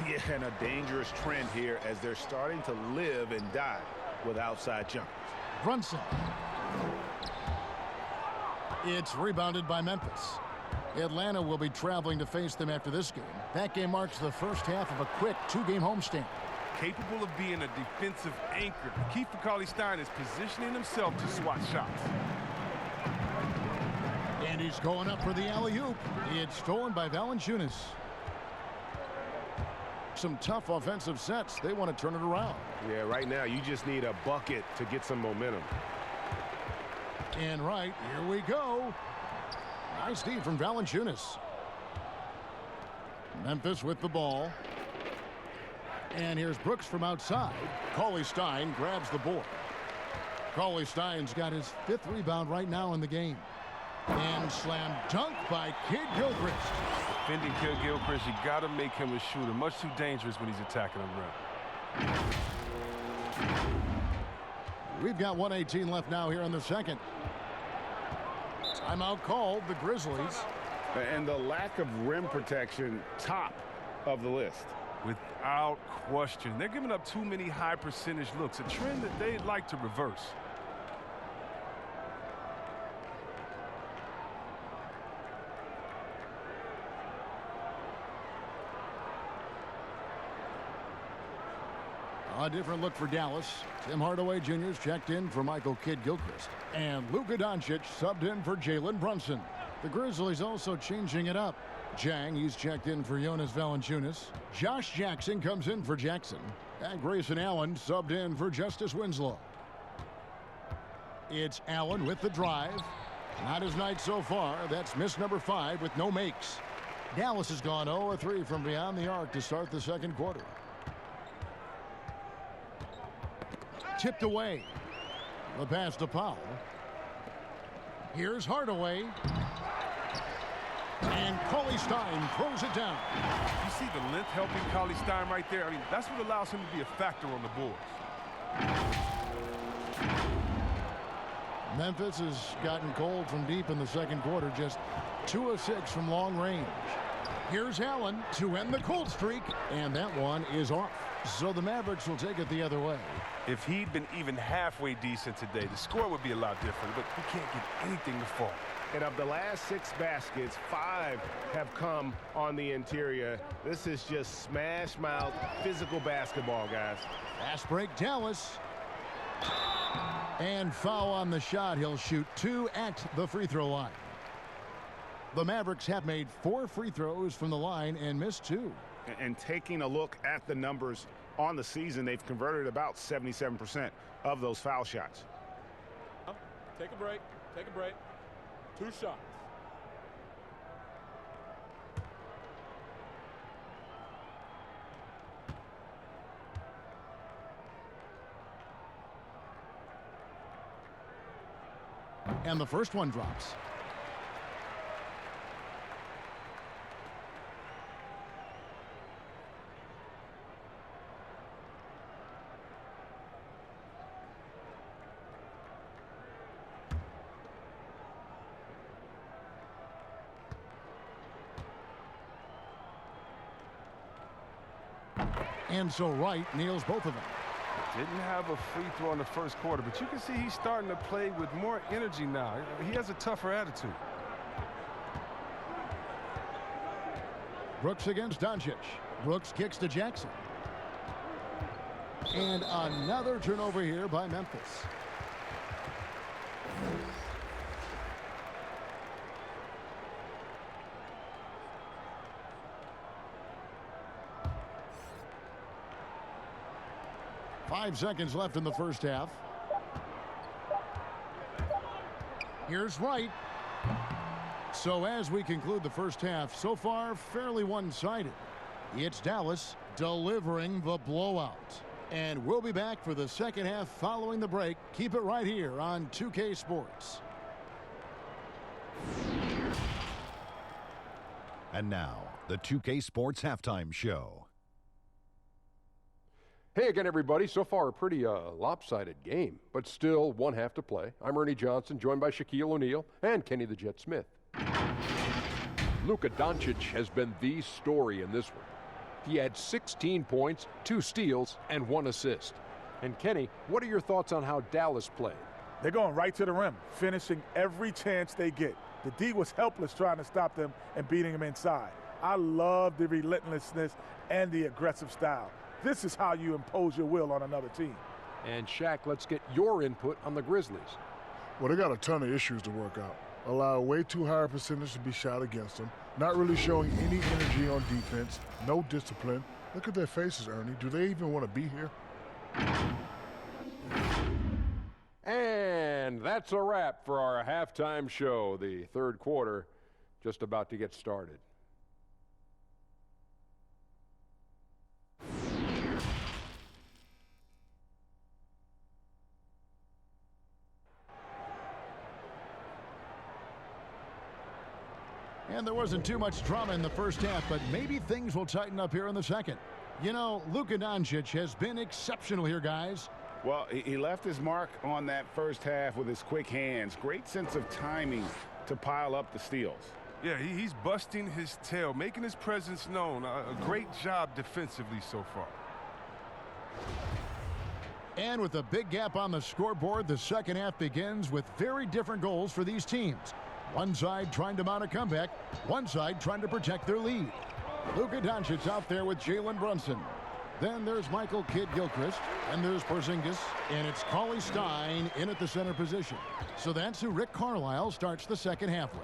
Yeah, and a dangerous trend here as they're starting to live and die with outside jumpers. Brunson. It's rebounded by Memphis. Atlanta will be traveling to face them after this game. That game marks the first half of a quick 2-game homestand. Capable of being a defensive anchor. The key for Cauley-Stein is positioning himself to swat shots. And he's going up for the alley-oop. It's stolen by Valanciunas. Some tough offensive sets. They want to turn it around. Yeah, right now you just need a bucket to get some momentum. And right, here we go. Nice D from Valanciunas. Memphis with the ball. And here's Brooks from outside. Cauley-Stein grabs the board. Cauley-Stein's got his 5th rebound right now in the game. And slam dunk by Kid Gilchrist. Defending Kid Gilchrist, you got to make him a shooter. Much too dangerous when he's attacking the rim. We've got 1:18 left now here in the second. Timeout called, the Grizzlies. And the lack of rim protection, top of the list. Without question. They're giving up too many high percentage looks, a trend that they'd like to reverse. A different look for Dallas. Tim Hardaway Jr.'s checked in for Michael Kidd Gilchrist. And Luka Doncic subbed in for Jalen Brunson. The Grizzlies also changing it up. Jang, he's checked in for Jonas Valanciunas. Josh Jackson comes in for Jackson. And Grayson Allen subbed in for Justice Winslow. It's Allen with the drive. Not his night so far. That's miss number 5 with no makes. Dallas has gone 0-3 from beyond the arc to start the second quarter. Tipped away. The pass to Powell. Here's Hardaway. And Cauley-Stein throws it down. You see the length helping Cauley-Stein right there? I mean, that's what allows him to be a factor on the boards. Memphis has gotten cold from deep in the second quarter. Just 2 of 6 from long range. Here's Allen to end the cold streak. And that one is off. So the Mavericks will take it the other way. If he'd been even halfway decent today, the score would be a lot different, but he can't get anything to fall. And of the last 6 baskets, 5 have come on the interior. This is just smash mouth physical basketball, guys. Fast break, Dallas. And foul on the shot. He'll shoot 2 at the free throw line. The Mavericks have made 4 free throws from the line and missed 2. And taking a look at the numbers on the season, they've converted about 77% of those foul shots. Take a break. Take a break. 2 shots. And the first one drops. And so Wright nails both of them. Didn't have a free throw in the first quarter, but you can see he's starting to play with more energy now. He has a tougher attitude. Brooks against Doncic. Brooks kicks to Jackson. And another turnover here by Memphis. Five seconds left in the first half. Here's Wright. So as we conclude the first half, so far fairly one-sided. It's Dallas delivering the blowout. And we'll be back for the second half following the break. Keep it right here on 2K Sports. And now, the 2K Sports Halftime Show. Hey again, everybody. So far, a pretty lopsided game, but still one half to play. I'm Ernie Johnson, joined by Shaquille O'Neal and Kenny the Jet Smith. Luka Doncic has been the story in this one. He had 16 points, 2 steals, and 1 assist. And Kenny, what are your thoughts on how Dallas played? They're going right to the rim, finishing every chance they get. The D was helpless trying to stop them and beating them inside. I love the relentlessness and the aggressive style. This is how you impose your will on another team. And Shaq, let's get your input on the Grizzlies. Well, they got a ton of issues to work out. Allow way too high a percentage to be shot against them. Not really showing any energy on defense. No discipline. Look at their faces, Ernie. Do they even want to be here? And that's a wrap for our halftime show. The third quarter just about to get started. And there wasn't too much drama in the first half, but maybe things will tighten up here in the second. You know, Luka Doncic has been exceptional here, guys. Well, he left his mark on that first half with his quick hands. Great sense of timing to pile up the steals. Yeah, he's busting his tail, making his presence known. A great job defensively so far. And with a big gap on the scoreboard, the second half begins with very different goals for these teams. One side trying to mount a comeback, one side trying to protect their lead. Luka Doncic out there with Jalen Brunson. Then there's Michael Kidd-Gilchrist, and there's Porzingis, and it's Cauley Stein in at the center position. So that's who Rick Carlisle starts the second half with.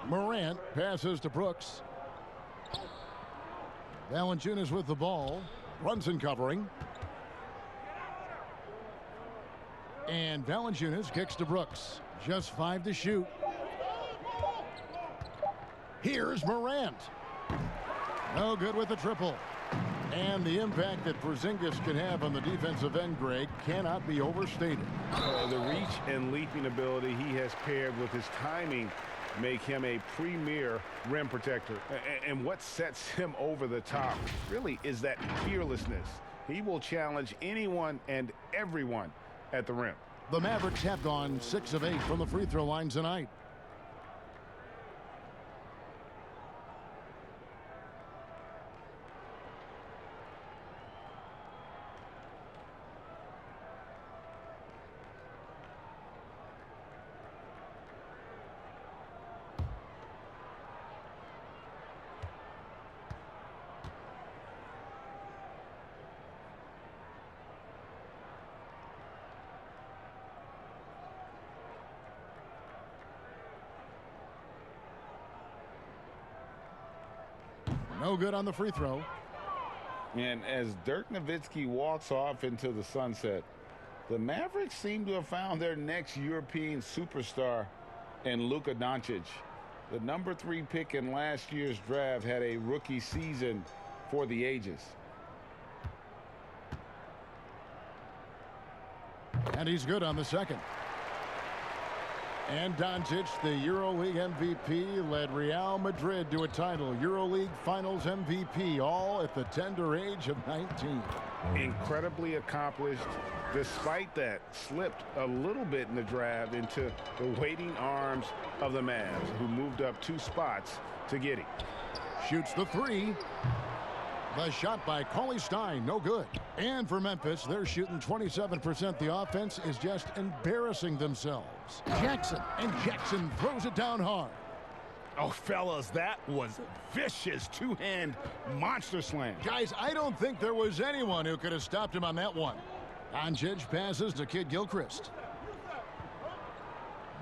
Morant passes to Brooks. Valanciunas with the ball. Brunson covering. And Valanciunas kicks to Brooks. Just 5 to shoot. Here's Morant. No good with the triple. And the impact that Porzingis can have on the defensive end, Greg, cannot be overstated. The reach and leaping ability he has paired with his timing make him a premier rim protector. And what sets him over the top really is that fearlessness. He will challenge anyone and everyone at the rim. The Mavericks have gone 6 of 8 from the free throw line tonight. No good on the free throw. And as Dirk Nowitzki walks off into the sunset, the Mavericks seem to have found their next European superstar in Luka Doncic. The number 3 pick in last year's draft had a rookie season for the ages. And he's good on the second. And Doncic, the EuroLeague MVP, led Real Madrid to a title. EuroLeague Finals MVP, all at the tender age of 19. Incredibly accomplished. Despite that, slipped a little bit in the draft into the waiting arms of the Mavs, who moved up 2 spots to get him. Shoots the 3. The shot by Cauley Stein, no good. And for Memphis, they're shooting 27%. The offense is just embarrassing themselves. Jackson throws it down hard. Oh, fellas, that was vicious two-hand monster slam. Guys, I don't think there was anyone who could have stopped him on that one. Doncic passes to Kid Gilchrist.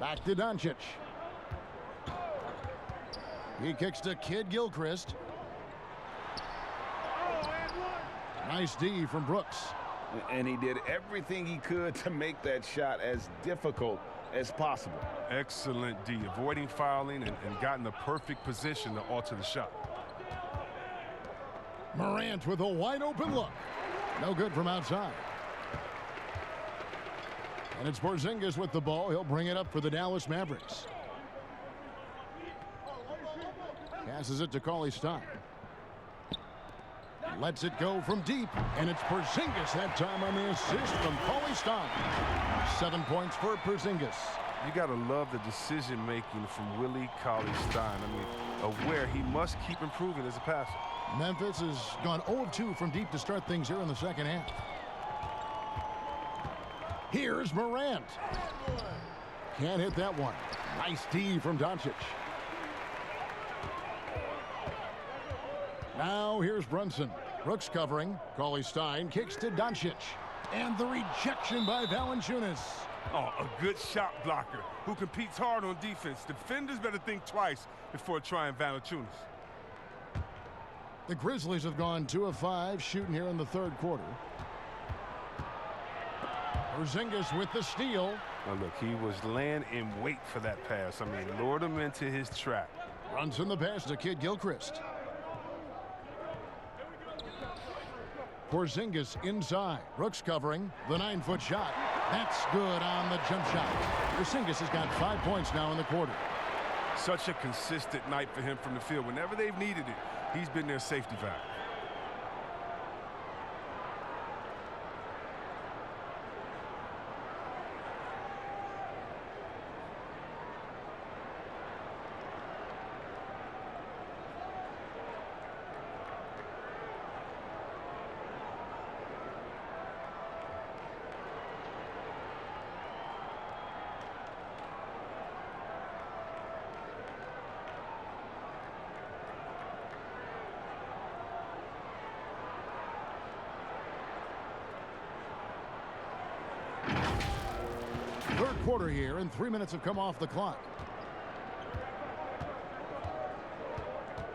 Back to Doncic. He kicks to Kid Gilchrist. Nice D from Brooks. And he did everything he could to make that shot as difficult as possible. Excellent D, avoiding fouling and got in the perfect position to alter the shot. Morant with a wide open look. No good from outside. And it's Porzingis with the ball. He'll bring it up for the Dallas Mavericks. Passes it to Cauley Stein. Lets it go from deep, and it's Porzingis that time on the assist from Cauley Stein. 7 points for Porzingis. You got to love the decision-making from Willie Cauley-Stein. I mean, aware he must keep improving as a passer. Memphis has gone 0 of 2 from deep to start things here in the second half. Here's Morant. Can't hit that one. Nice D from Doncic. Now here's Brunson. Brooks covering. Cauley Stein kicks to Doncic. And the rejection by Valanciunas. Oh, a good shot blocker who competes hard on defense. Defenders better think twice before trying Valanciunas. The Grizzlies have gone 2 of 5 shooting here in the third quarter. Porzingis with the steal. Now look, he was laying in wait for that pass. I mean, lured him into his trap. Runs in the pass to Kid Gilchrist. Porzingis inside. Brooks covering. The 9-foot shot. That's good on the jump shot. Porzingis has got 5 points now in the quarter. Such a consistent night for him from the field. Whenever they've needed it, he's been their safety valve. Third quarter here, and 3 minutes have come off the clock.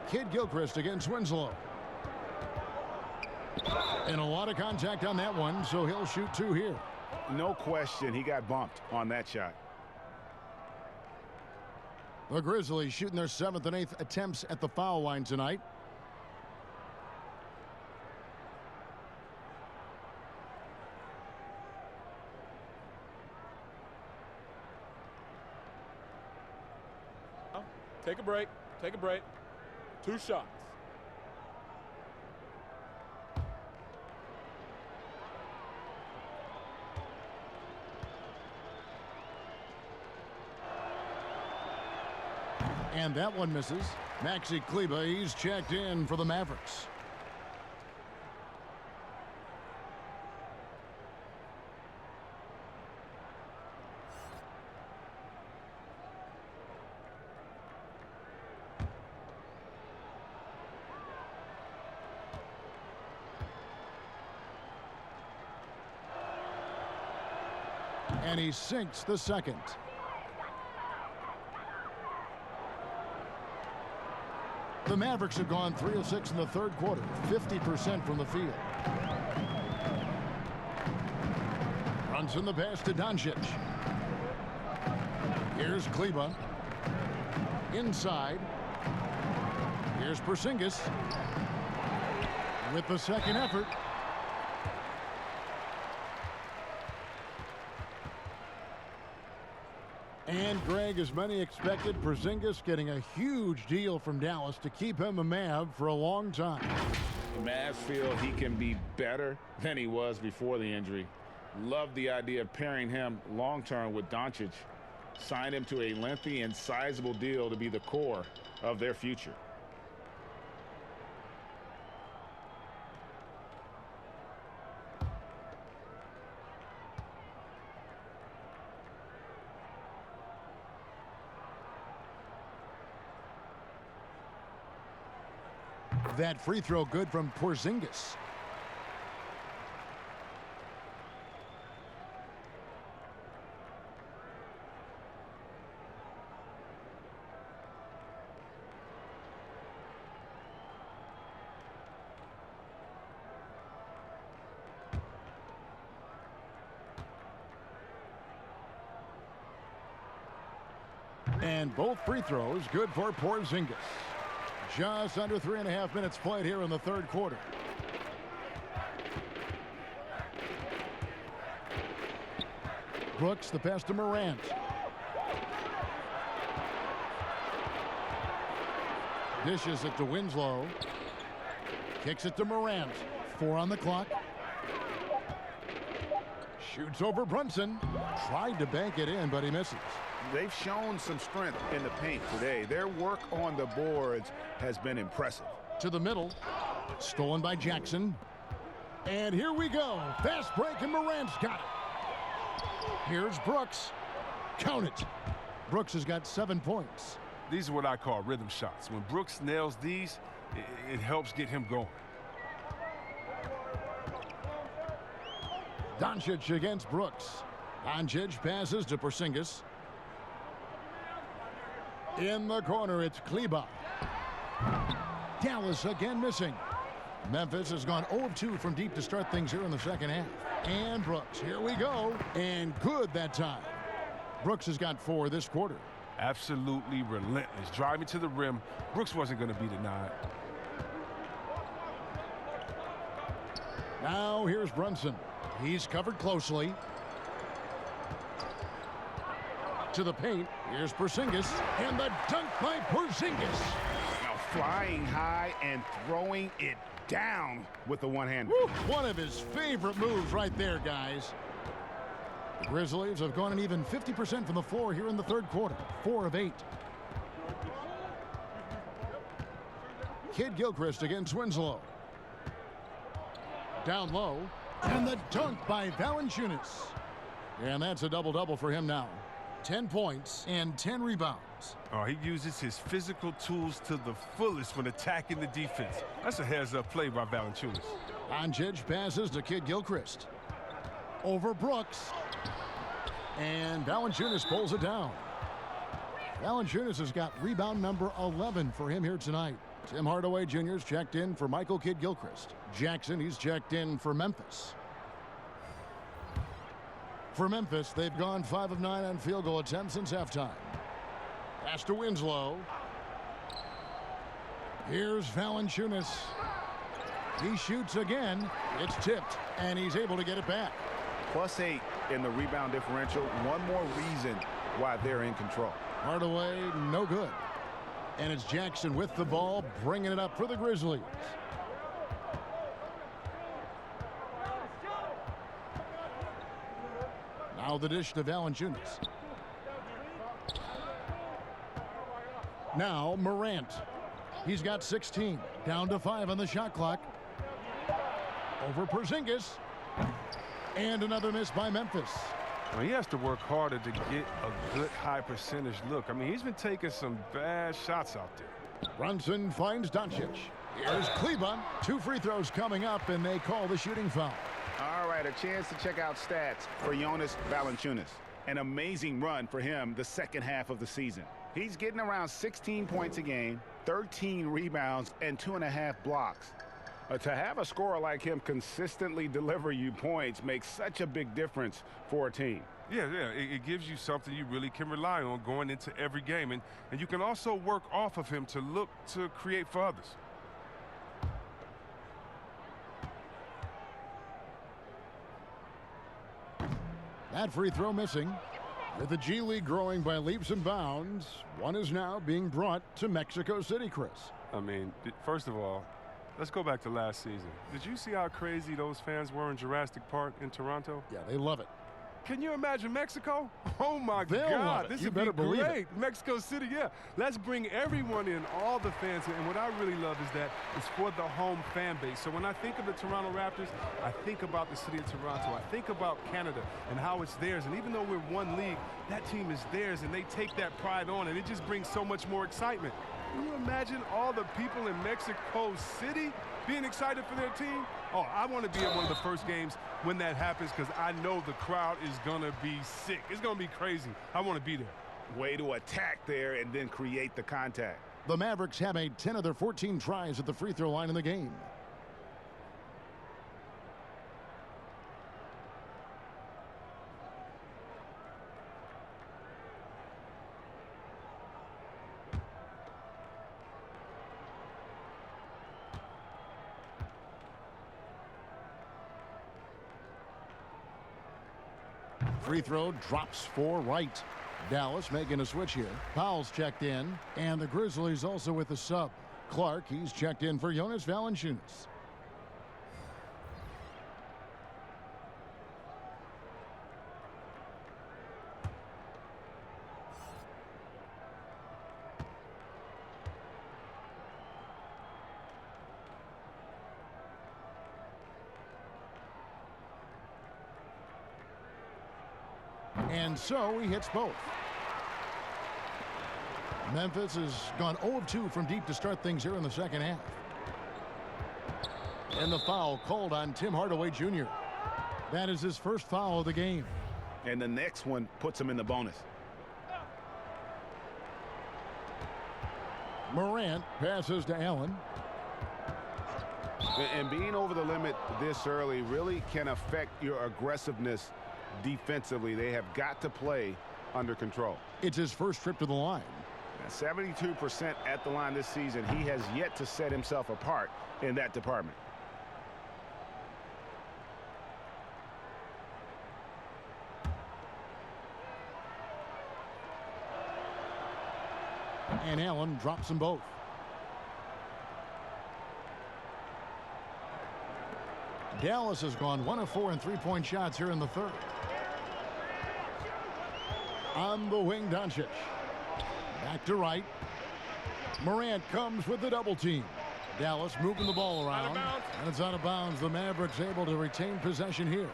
Kid Gilchrist against Winslow. And a lot of contact on that one, so he'll shoot 2 here. No question, he got bumped on that shot. The Grizzlies shooting their 7th and 8th attempts at the foul line tonight. Take a break. Take a break. 2 shots. And that one misses. Maxi Kleber, he's checked in for the Mavericks. And he sinks the second. The Mavericks have gone 3 of 6 in the third quarter, 50% from the field. Runs in the pass to Doncic. Here's Kleber. Inside. Here's Porzingis. With the second effort. And Greg, as many expected, Porzingis getting a huge deal from Dallas to keep him a Mav for a long time. The Mavs feel he can be better than he was before the injury. Love the idea of pairing him long-term with Doncic. Signed him to a lengthy and sizable deal to be the core of their future. That free throw good from Porzingis. And both free throws good for Porzingis. Just under 3.5 minutes played here in the third quarter. Brooks, the pass to Morant. Dishes it to Winslow. Kicks it to Morant. 4 on the clock. Shoots over Brunson. Tried to bank it in, but he misses. They've shown some strength in the paint today. Their work on the boards has been impressive. To the middle. Stolen by Jackson. And here we go. Fast break, and Morant's got it. Here's Brooks. Count it. Brooks has got 7 points. These are what I call rhythm shots. When Brooks nails these, it helps get him going. Doncic against Brooks. Doncic passes to Porzingis. In the corner, it's Kleber. Dallas again missing. Memphis has gone 0 of 2 from deep to start things here in the second half. And Brooks, here we go. And good that time. Brooks has got 4 this quarter. Absolutely relentless. Driving to the rim. Brooks wasn't going to be denied. Now here's Brunson. He's covered closely. To the paint. Here's Porzingis. And the dunk by Porzingis. Now flying high and throwing it down with the one-hand. One of his favorite moves right there, guys. The Grizzlies have gone an even 50% from the floor here in the third quarter. 4 of 8. Kid Gilchrist against Winslow. Down low. And the dunk by Valanciunas. And that's a double-double for him now. 10 points and 10 rebounds. Oh, he uses his physical tools to the fullest when attacking the defense. That's a heads-up play by Valanciunas. Doncic passes to Kid Gilchrist. Over Brooks. And Valanciunas pulls it down. Valanciunas has got rebound number 11 for him here tonight. Tim Hardaway Jr.'s checked in for Michael Kid Gilchrist. Jackson, he's checked in for Memphis. For Memphis, they've gone 5 of 9 on field goal attempts since halftime. Pass to Winslow. Here's Valanciunas. He shoots again. It's tipped, and he's able to get it back. +8 in the rebound differential. One more reason why they're in control. Hardaway, no good. And it's Jackson with the ball, bringing it up for the Grizzlies. Now the dish to Valanciunas. Now Morant. He's got 16. Down to 5 on the shot clock. Over Porzingis. And another miss by Memphis. Well, he has to work harder to get a good high percentage look. I mean, he's been taking some bad shots out there. Brunson finds Doncic. Here's Kleber. 2 free throws coming up, and they call the shooting foul. All right, a chance to check out stats for Jonas Valanciunas. An amazing run for him the second half of the season. He's getting around 16 points a game, 13 rebounds, and 2.5 blocks. To have a scorer like him consistently deliver you points makes such a big difference for a team. Yeah, it gives you something you really can rely on going into every game. And you can also work off of him to look to create for others. That free throw missing. With the G League growing by leaps and bounds, one is now being brought to Mexico City, Chris. I mean, first of all, let's go back to last season. Did you see how crazy those fans were in Jurassic Park in Toronto? Yeah, they love it. Can you imagine Mexico? Oh, my They'll God. love it. This You would better be believe great. it. Mexico City, yeah. Let's bring everyone in, all the fans. And what I really love is that it's for the home fan base. So when I think of the Toronto Raptors, I think about the city of Toronto. I think about Canada and how it's theirs. And even though we're one league, that team is theirs, and they take that pride on, and it just brings so much more excitement. Can you imagine all the people in Mexico City being excited for their team? Oh, I want to be at one of the first games when that happens because I know the crowd is going to be sick. It's going to be crazy. I want to be there. Way to attack there and then create the contact. The Mavericks have made 10 of their 14 tries at the free throw line in the game. Free throw drops for Wright. Dallas making a switch here. Powell's checked in, and the Grizzlies also with the sub. Clark, he's checked in for Jonas Valanciunas. And so he hits both. Memphis has gone 0 of 2 from deep to start things here in the second half. And the foul called on Tim Hardaway Jr. That is his first foul of the game. And the next one puts him in the bonus. Morant passes to Allen. And being over the limit this early really can affect your aggressiveness defensively. They have got to play under control. It's his first trip to the line. 72% at the line this season. He has yet to set himself apart in that department. And Allen drops them both. Dallas has gone 1 of 4 in three-point shots here in the third. On the wing, Doncic. Back to Wright. Morant comes with the double team. Dallas moving the ball around. And it's out of bounds. The Mavericks able to retain possession here.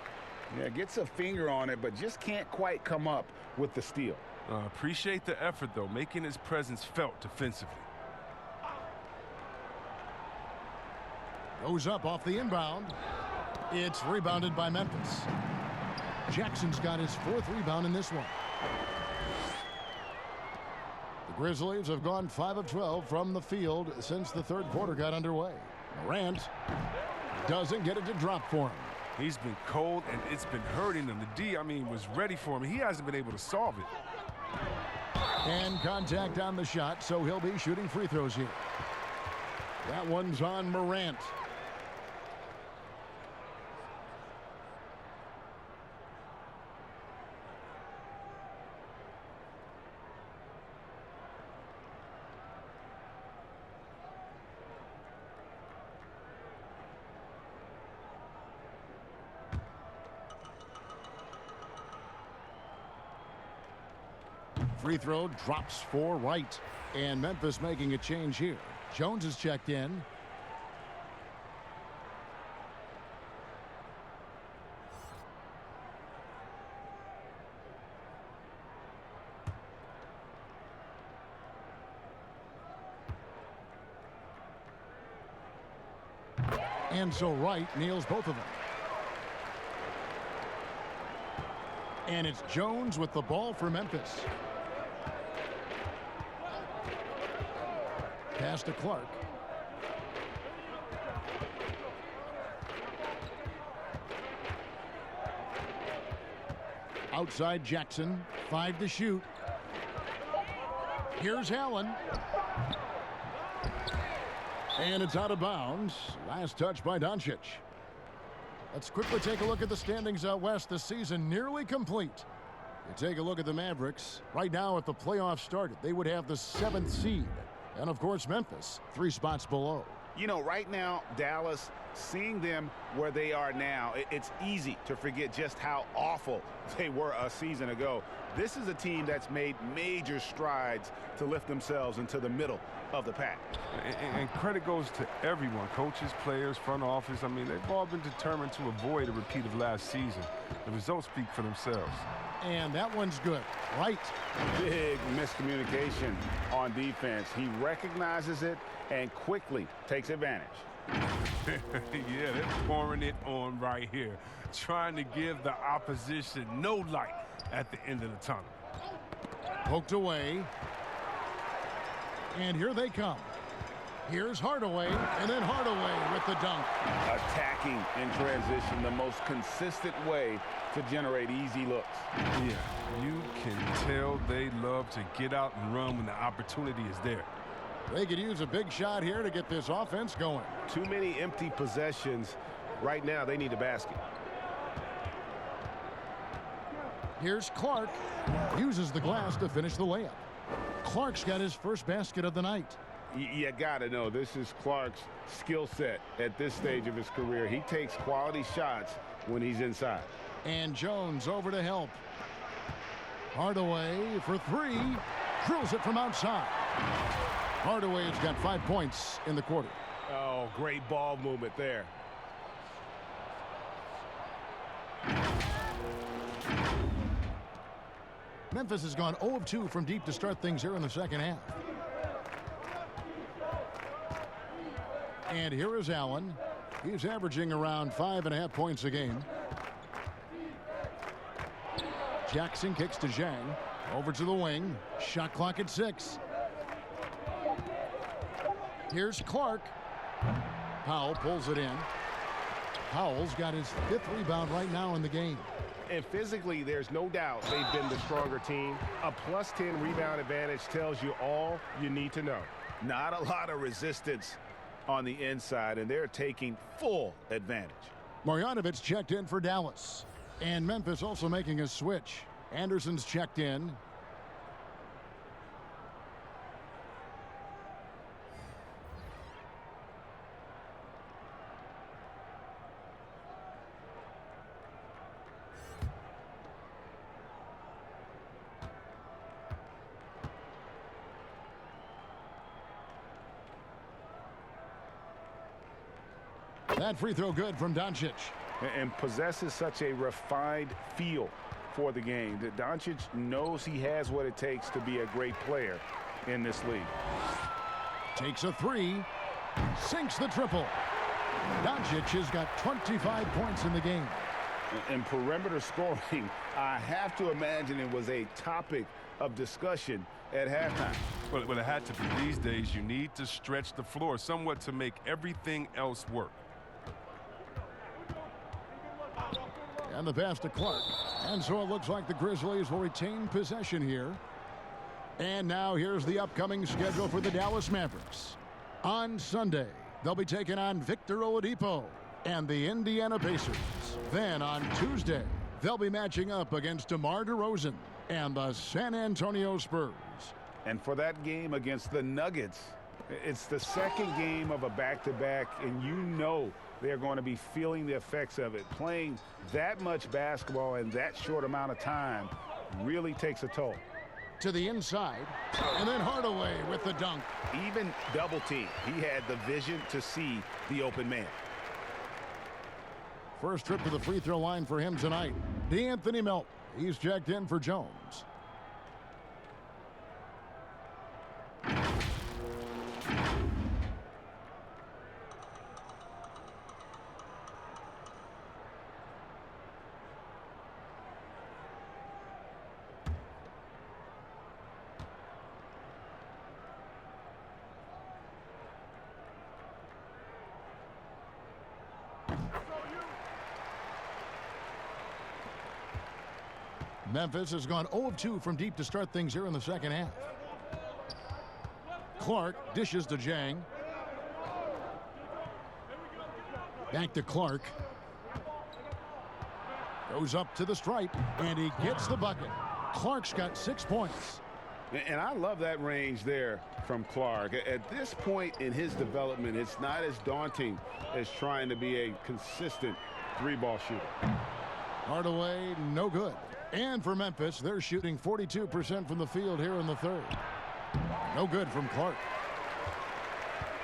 Yeah, gets a finger on it, but just can't quite come up with the steal. Appreciate the effort, though, making his presence felt defensively. Goes up off the inbound. It's rebounded by Memphis. Jackson's got his 4th rebound in this one. The Grizzlies have gone 5 of 12 from the field since the third quarter got underway. Morant doesn't get it to drop for him. He's been cold, and it's been hurting him. The D, was ready for him. He hasn't been able to solve it. And contact on the shot, so he'll be shooting free throws here. That one's on Morant. Free throw drops for Wright. And Memphis making a change here. Jones is checked in. And so Wright nails both of them. And it's Jones with the ball for Memphis. Pass to Clark. Outside Jackson. 5 to shoot. Here's Allen. And it's out of bounds. Last touch by Doncic. Let's quickly take a look at the standings out west. The season nearly complete. You take a look at the Mavericks. Right now, if the playoffs started, they would have the 7th seed. And, of course, Memphis, 3 spots below. You know, right now, Dallas Seeing them where they are now, it's easy to forget just how awful they were a season ago. This is a team that's made major strides to lift themselves into the middle of the pack. And credit goes to everyone, coaches, players, front office. I mean, they've all been determined to avoid a repeat of last season. The results speak for themselves. And that one's good. Right. Big miscommunication on defense. He recognizes it and quickly takes advantage. Yeah, they're pouring it on right here, trying to give the opposition no light at the end of the tunnel. Poked away. And here they come. Here's Hardaway, and then Hardaway with the dunk. Attacking in transition, the most consistent way to generate easy looks. Yeah, you can tell they love to get out and run when the opportunity is there. They could use a big shot here to get this offense going. Too many empty possessions. Right now, they need a basket. Here's Clark. Uses the glass to finish the layup. Clark's got his first basket of the night. You got to know, this is Clark's skill set at this stage of his career. He takes quality shots when he's inside. And Jones over to help. Hardaway for three. Drills it from outside. Hardaway's got 5 points in the quarter. Oh, great ball movement there. Memphis has gone 0 of 2 from deep to start things here in the second half. And here is Allen. He's averaging around 5.5 points a game. Jackson kicks to Zhang. Over to the wing. Shot clock at 6. Here's Clark. Powell pulls it in. Powell's got his 5th rebound right now in the game. And physically, there's no doubt they've been the stronger team. A +10 rebound advantage tells you all you need to know. Not a lot of resistance on the inside, and they're taking full advantage. Marjanovic checked in for Dallas. And Memphis also making a switch. Anderson's checked in. That free throw good from Doncic. And possesses such a refined feel for the game that Doncic knows he has what it takes to be a great player in this league. Takes a three. Sinks the triple. Doncic has got 25 points in the game. And perimeter scoring, I have to imagine it was a topic of discussion at halftime. Well, it had to be. These days, you need to stretch the floor somewhat to make everything else work. And the pass to Clark. And so it looks like the Grizzlies will retain possession here. And now here's the upcoming schedule for the Dallas Mavericks. On Sunday, they'll be taking on Victor Oladipo and the Indiana Pacers. Then on Tuesday, they'll be matching up against DeMar DeRozan and the San Antonio Spurs. And for that game against the Nuggets, it's the second game of a back-to-back, and you know they're going to be feeling the effects of it. Playing that much basketball in that short amount of time really takes a toll. To the inside, and then Hardaway with the dunk. Even double team, he had the vision to see the open man. First trip to the free throw line for him tonight. DeAnthony Melton. He's checked in for Jones. Memphis has gone 0 of 2 from deep to start things here in the second half. Clark dishes to Zhang. Back to Clark. Goes up to the stripe, and he gets the bucket. Clark's got 6 points. And I love that range there from Clark. At this point in his development, it's not as daunting as trying to be a consistent three-ball shooter. Hardaway, no good. And for Memphis, they're shooting 42% from the field here in the third. No good from Clark.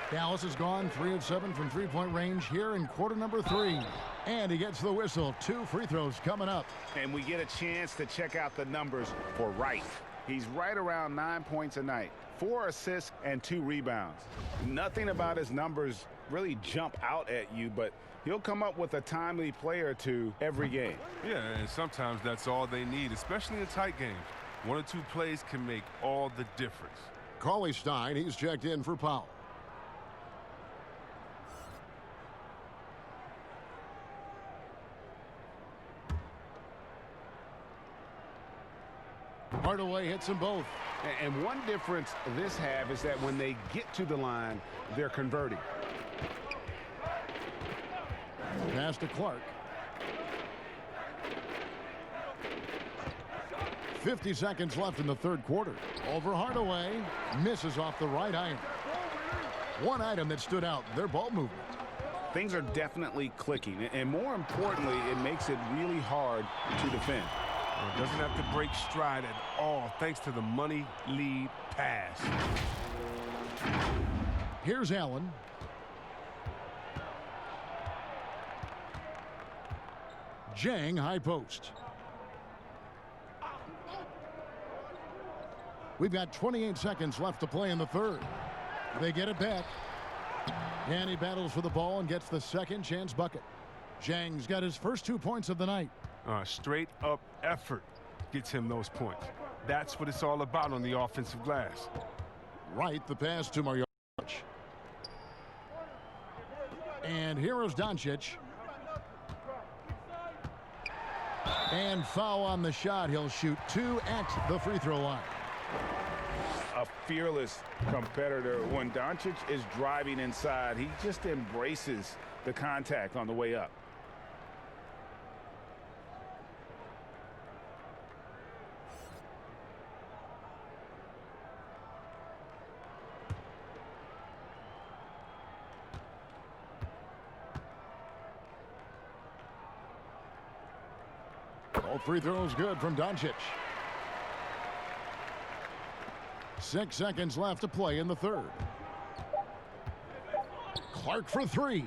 Dallas has gone 3 of 7 from three-point range here in quarter number 3. And he gets the whistle. 2 free throws coming up. And we get a chance to check out the numbers for Wright. He's right around 9 points a night, 4 assists and 2 rebounds. Nothing about his numbers really jump out at you, but he'll come up with a timely play or two every game. Yeah, and sometimes that's all they need, especially in tight games. 1 or 2 plays can make all the difference. Cauley Stein, he's checked in for Powell. Hardaway hits them both. And one difference this have is that when they get to the line, they're converting. Pass to Clark. 50 seconds left in the third quarter. Over Hardaway. Misses off the right iron. One item that stood out, their ball movement. Things are definitely clicking. And more importantly, it makes it really hard to defend. It doesn't have to break stride at all thanks to the money lead pass. Here's Allen. Jang high post. We've got 28 seconds left to play in the third. They get it back. And he battles for the ball and gets the second chance bucket. Jang's got his first 2 points of the night. Straight up effort gets him those points. That's what it's all about on the offensive glass. Right, the pass to Marjanovic. And here is Doncic. And foul on the shot. He'll shoot 2 at the free throw line. A fearless competitor. When Doncic is driving inside, he just embraces the contact on the way up. All free throws good from Doncic. 6 seconds left to play in the third. Clark for 3.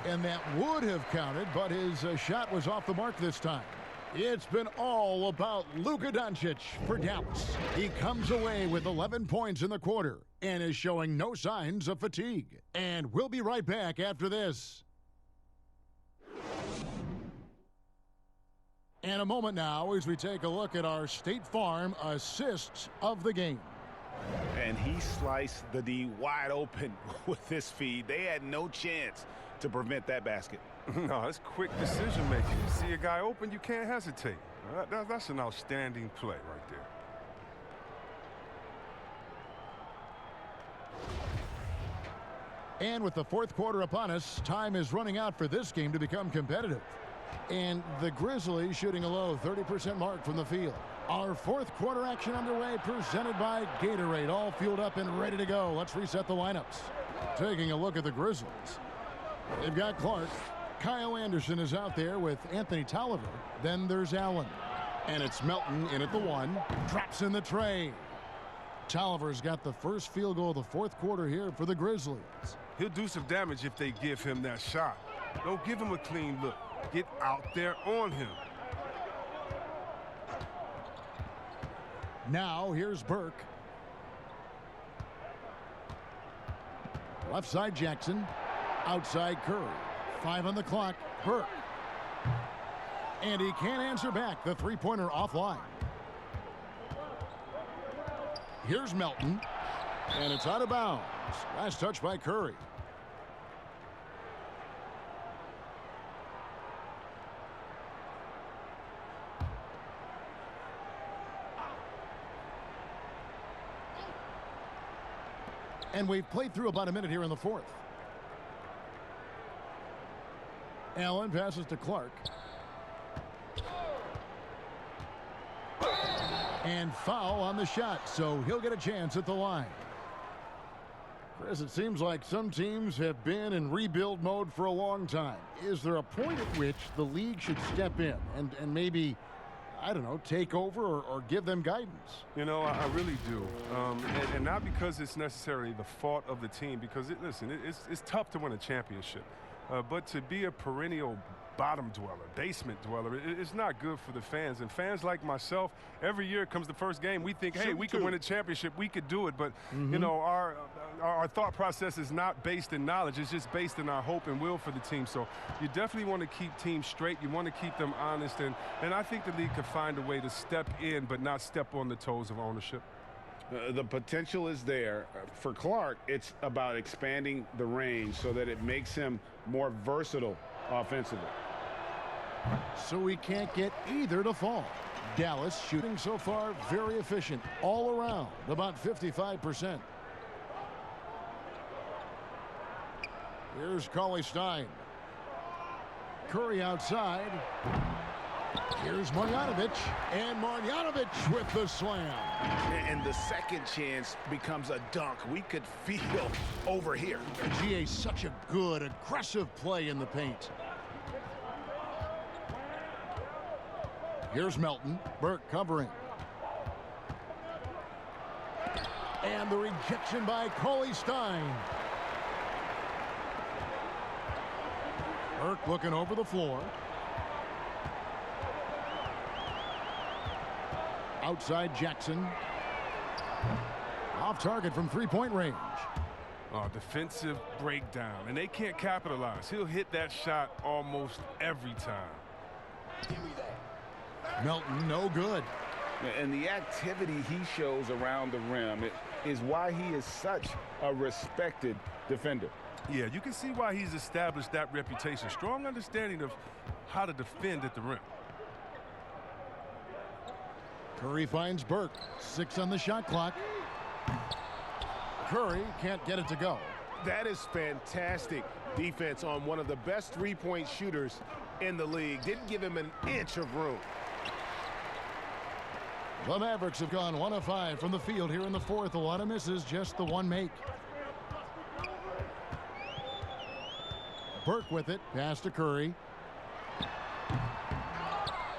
And that would have counted, but his shot was off the mark this time. It's been all about Luka Doncic for Dallas. He comes away with 11 points in the quarter and is showing no signs of fatigue. And we'll be right back after this. And a moment now as we take a look at our State Farm assists of the game. And he sliced the D wide open with this feed. They had no chance to prevent that basket. No, it's quick decision making. You see a guy open, you can't hesitate. That's an outstanding play right there. And with the fourth quarter upon us, time is running out for this game to become competitive. And the Grizzlies shooting a low 30% mark from the field. Our fourth quarter action underway, presented by Gatorade, all fueled up and ready to go. Let's reset the lineups. Taking a look at the Grizzlies. They've got Clark. Kyle Anderson is out there with Anthony Tolliver. Then there's Allen. And it's Melton in at the 1. Drops in the tray. Tolliver's got the first field goal of the fourth quarter here for the Grizzlies. He'll do some damage if they give him that shot. Don't give him a clean look. Get out there on him. Now here's Burke. Left side Jackson. Outside Curry. 5 on the clock. Burke. And he can't answer back. The three-pointer offline. Here's Melton. And it's out of bounds. Last touch by Curry. And we've played through about a minute here in the fourth. Allen passes to Clark. And foul on the shot, so he'll get a chance at the line. Chris, it seems like some teams have been in rebuild mode for a long time. Is there a point at which the league should step in and maybe, I don't know, take over or give them guidance? You know, I really do. And not because it's necessarily the fault of the team, because, it's tough to win a championship. But to be a perennial bottom dweller, basement dweller, it's not good for the fans. And fans like myself, every year comes the first game, we think, hey, we could win a championship, we could do it. But, you know, our thought process is not based in knowledge. It's just based in our hope and will for the team. So you definitely want to keep teams straight. You want to keep them honest. And I think the league could find a way to step in but not step on the toes of ownership. The potential is there. For Clark, it's about expanding the range so that it makes him more versatile offensively. So we can't get either to fall. Dallas shooting so far very efficient all around, about 55%. Here's Cauley-Stein. Curry outside. Here's Marjanovic, and Marjanovic with the slam. And the second chance becomes a dunk. We could feel over here. GA, such a good, aggressive play in the paint. Here's Melton. Burke covering. And the rejection by Cauley-Stein. Burke looking over the floor. Outside Jackson. Off target from three-point range. Oh, defensive breakdown, and they can't capitalize. He'll hit that shot almost every time. Give me that. Melton, no good. And the activity he shows around the rim is why he is such a respected defender. Yeah, you can see why he's established that reputation. Strong understanding of how to defend at the rim. Curry finds Burke. 6 on the shot clock. Curry can't get it to go. That is fantastic defense on one of the best three-point shooters in the league. Didn't give him an inch of room. The Mavericks have gone 1 of 5 from the field here in the fourth. A lot of misses, just the one make. Burke with it. Pass to Curry.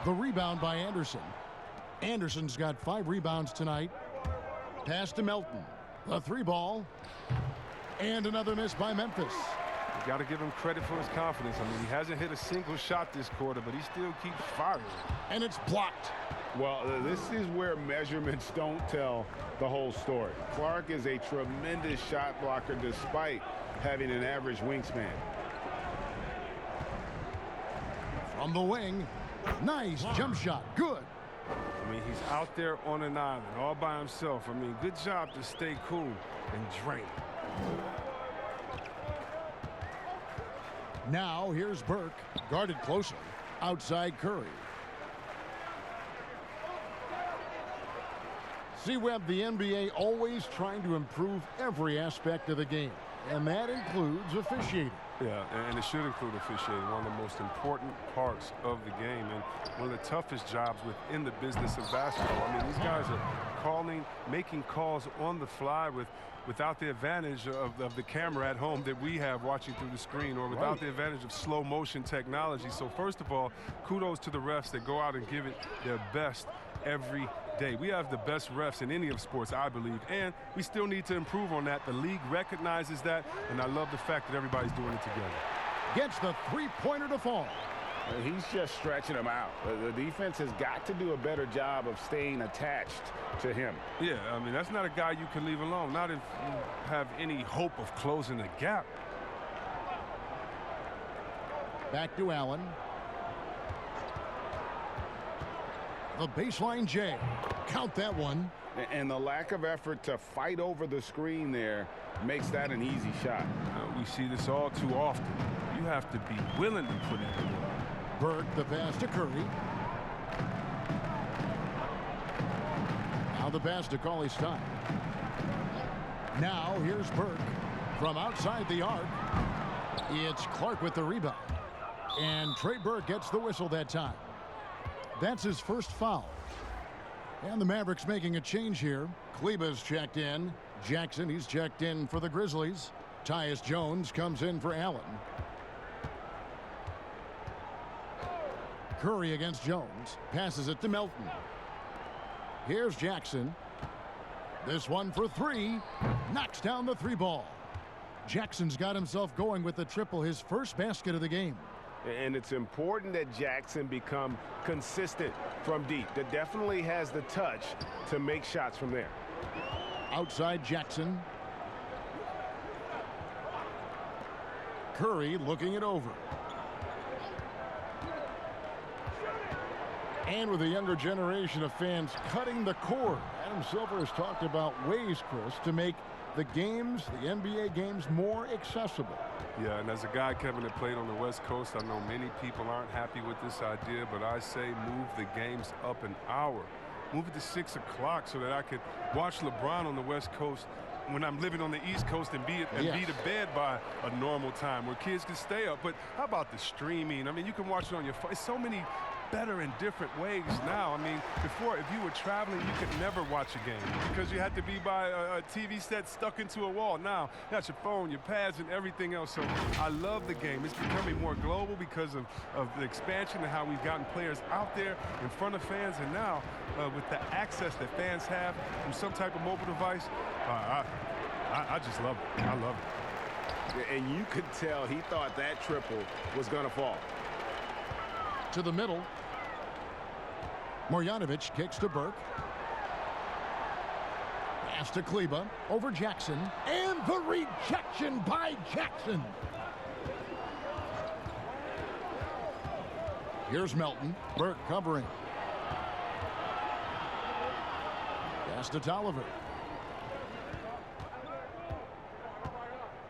The rebound by Anderson. Anderson's got 5 rebounds tonight. Pass to Melton. The 3 ball. And another miss by Memphis. You got to give him credit for his confidence. I mean, he hasn't hit a single shot this quarter, but he still keeps firing. And it's blocked. Well, this is where measurements don't tell the whole story. Clark is a tremendous shot blocker despite having an average wingspan. From the wing. Nice jump shot. Good. I mean, he's out there on an island all by himself. I mean, good job to stay cool and drain. Now here's Burke, guarded closely, outside Curry. See, Webb, the NBA always trying to improve every aspect of the game, and that includes officiating. Yeah, and it should include officiating, one of the most important parts of the game and one of the toughest jobs within the business of basketball. I mean, these guys are making calls on the fly without the advantage of the camera at home that we have watching through the screen, or without the advantage of slow motion technology. So first of all, kudos to the refs that go out and give it their best every day. We have the best refs in any of sports, I believe, and we still need to improve on that. The league recognizes that, and I love the fact that everybody's doing it together. Gets the three-pointer to fall. He's just stretching him out. The defense has got to do a better job of staying attached to him. Yeah, I mean, that's not a guy you can leave alone, not if you have any hope of closing the gap. Back to Allen. The baseline J. Count that one. And the lack of effort to fight over the screen there makes that an easy shot. We see this all too often. You have to be willing to put it in the work. Burke, the pass to Curry. Now the pass to Cauley-Stein. Now here's Burke from outside the arc. It's Clark with the rebound. And Trey Burke gets the whistle that time. That's his first foul. And the Mavericks making a change here. Kleba's checked in. Jackson, he's checked in for the Grizzlies. Tyus Jones comes in for Allen. Curry against Jones. Passes it to Melton. Here's Jackson. This one for three. Knocks down the three ball. Jackson's got himself going with the triple, his first basket of the game. And it's important that Jackson become consistent from deep. That definitely has the touch to make shots from there. Outside Jackson. Curry looking it over. And with a younger generation of fans cutting the cord, Adam Silver has talked about ways, Chris, to make the games, the NBA games, more accessible. Yeah, and as a guy, Kevin, that played on the West Coast, I know many people aren't happy with this idea, but I say move the games up an hour. Move it to 6 o'clock so that I could watch LeBron on the West Coast when I'm living on the East Coast and be to bed by a normal time where kids can stay up. But how about the streaming? I mean, you can watch it on your phone. So many better in different ways now. I mean, before, if you were traveling, you could never watch a game because you had to be by a TV set stuck into a wall. Now, you got your phone, your pads, and everything else. So I love the game. It's becoming more global because of the expansion and how we've gotten players out there in front of fans. And now, with the access that fans have from some type of mobile device, I just love it. I love it. And you could tell he thought that triple was going to fall. To the middle. Marjanovic kicks to Burke. Pass to Kleba. Over Jackson. And the rejection by Jackson. Here's Melton. Burke covering. Pass to Tolliver.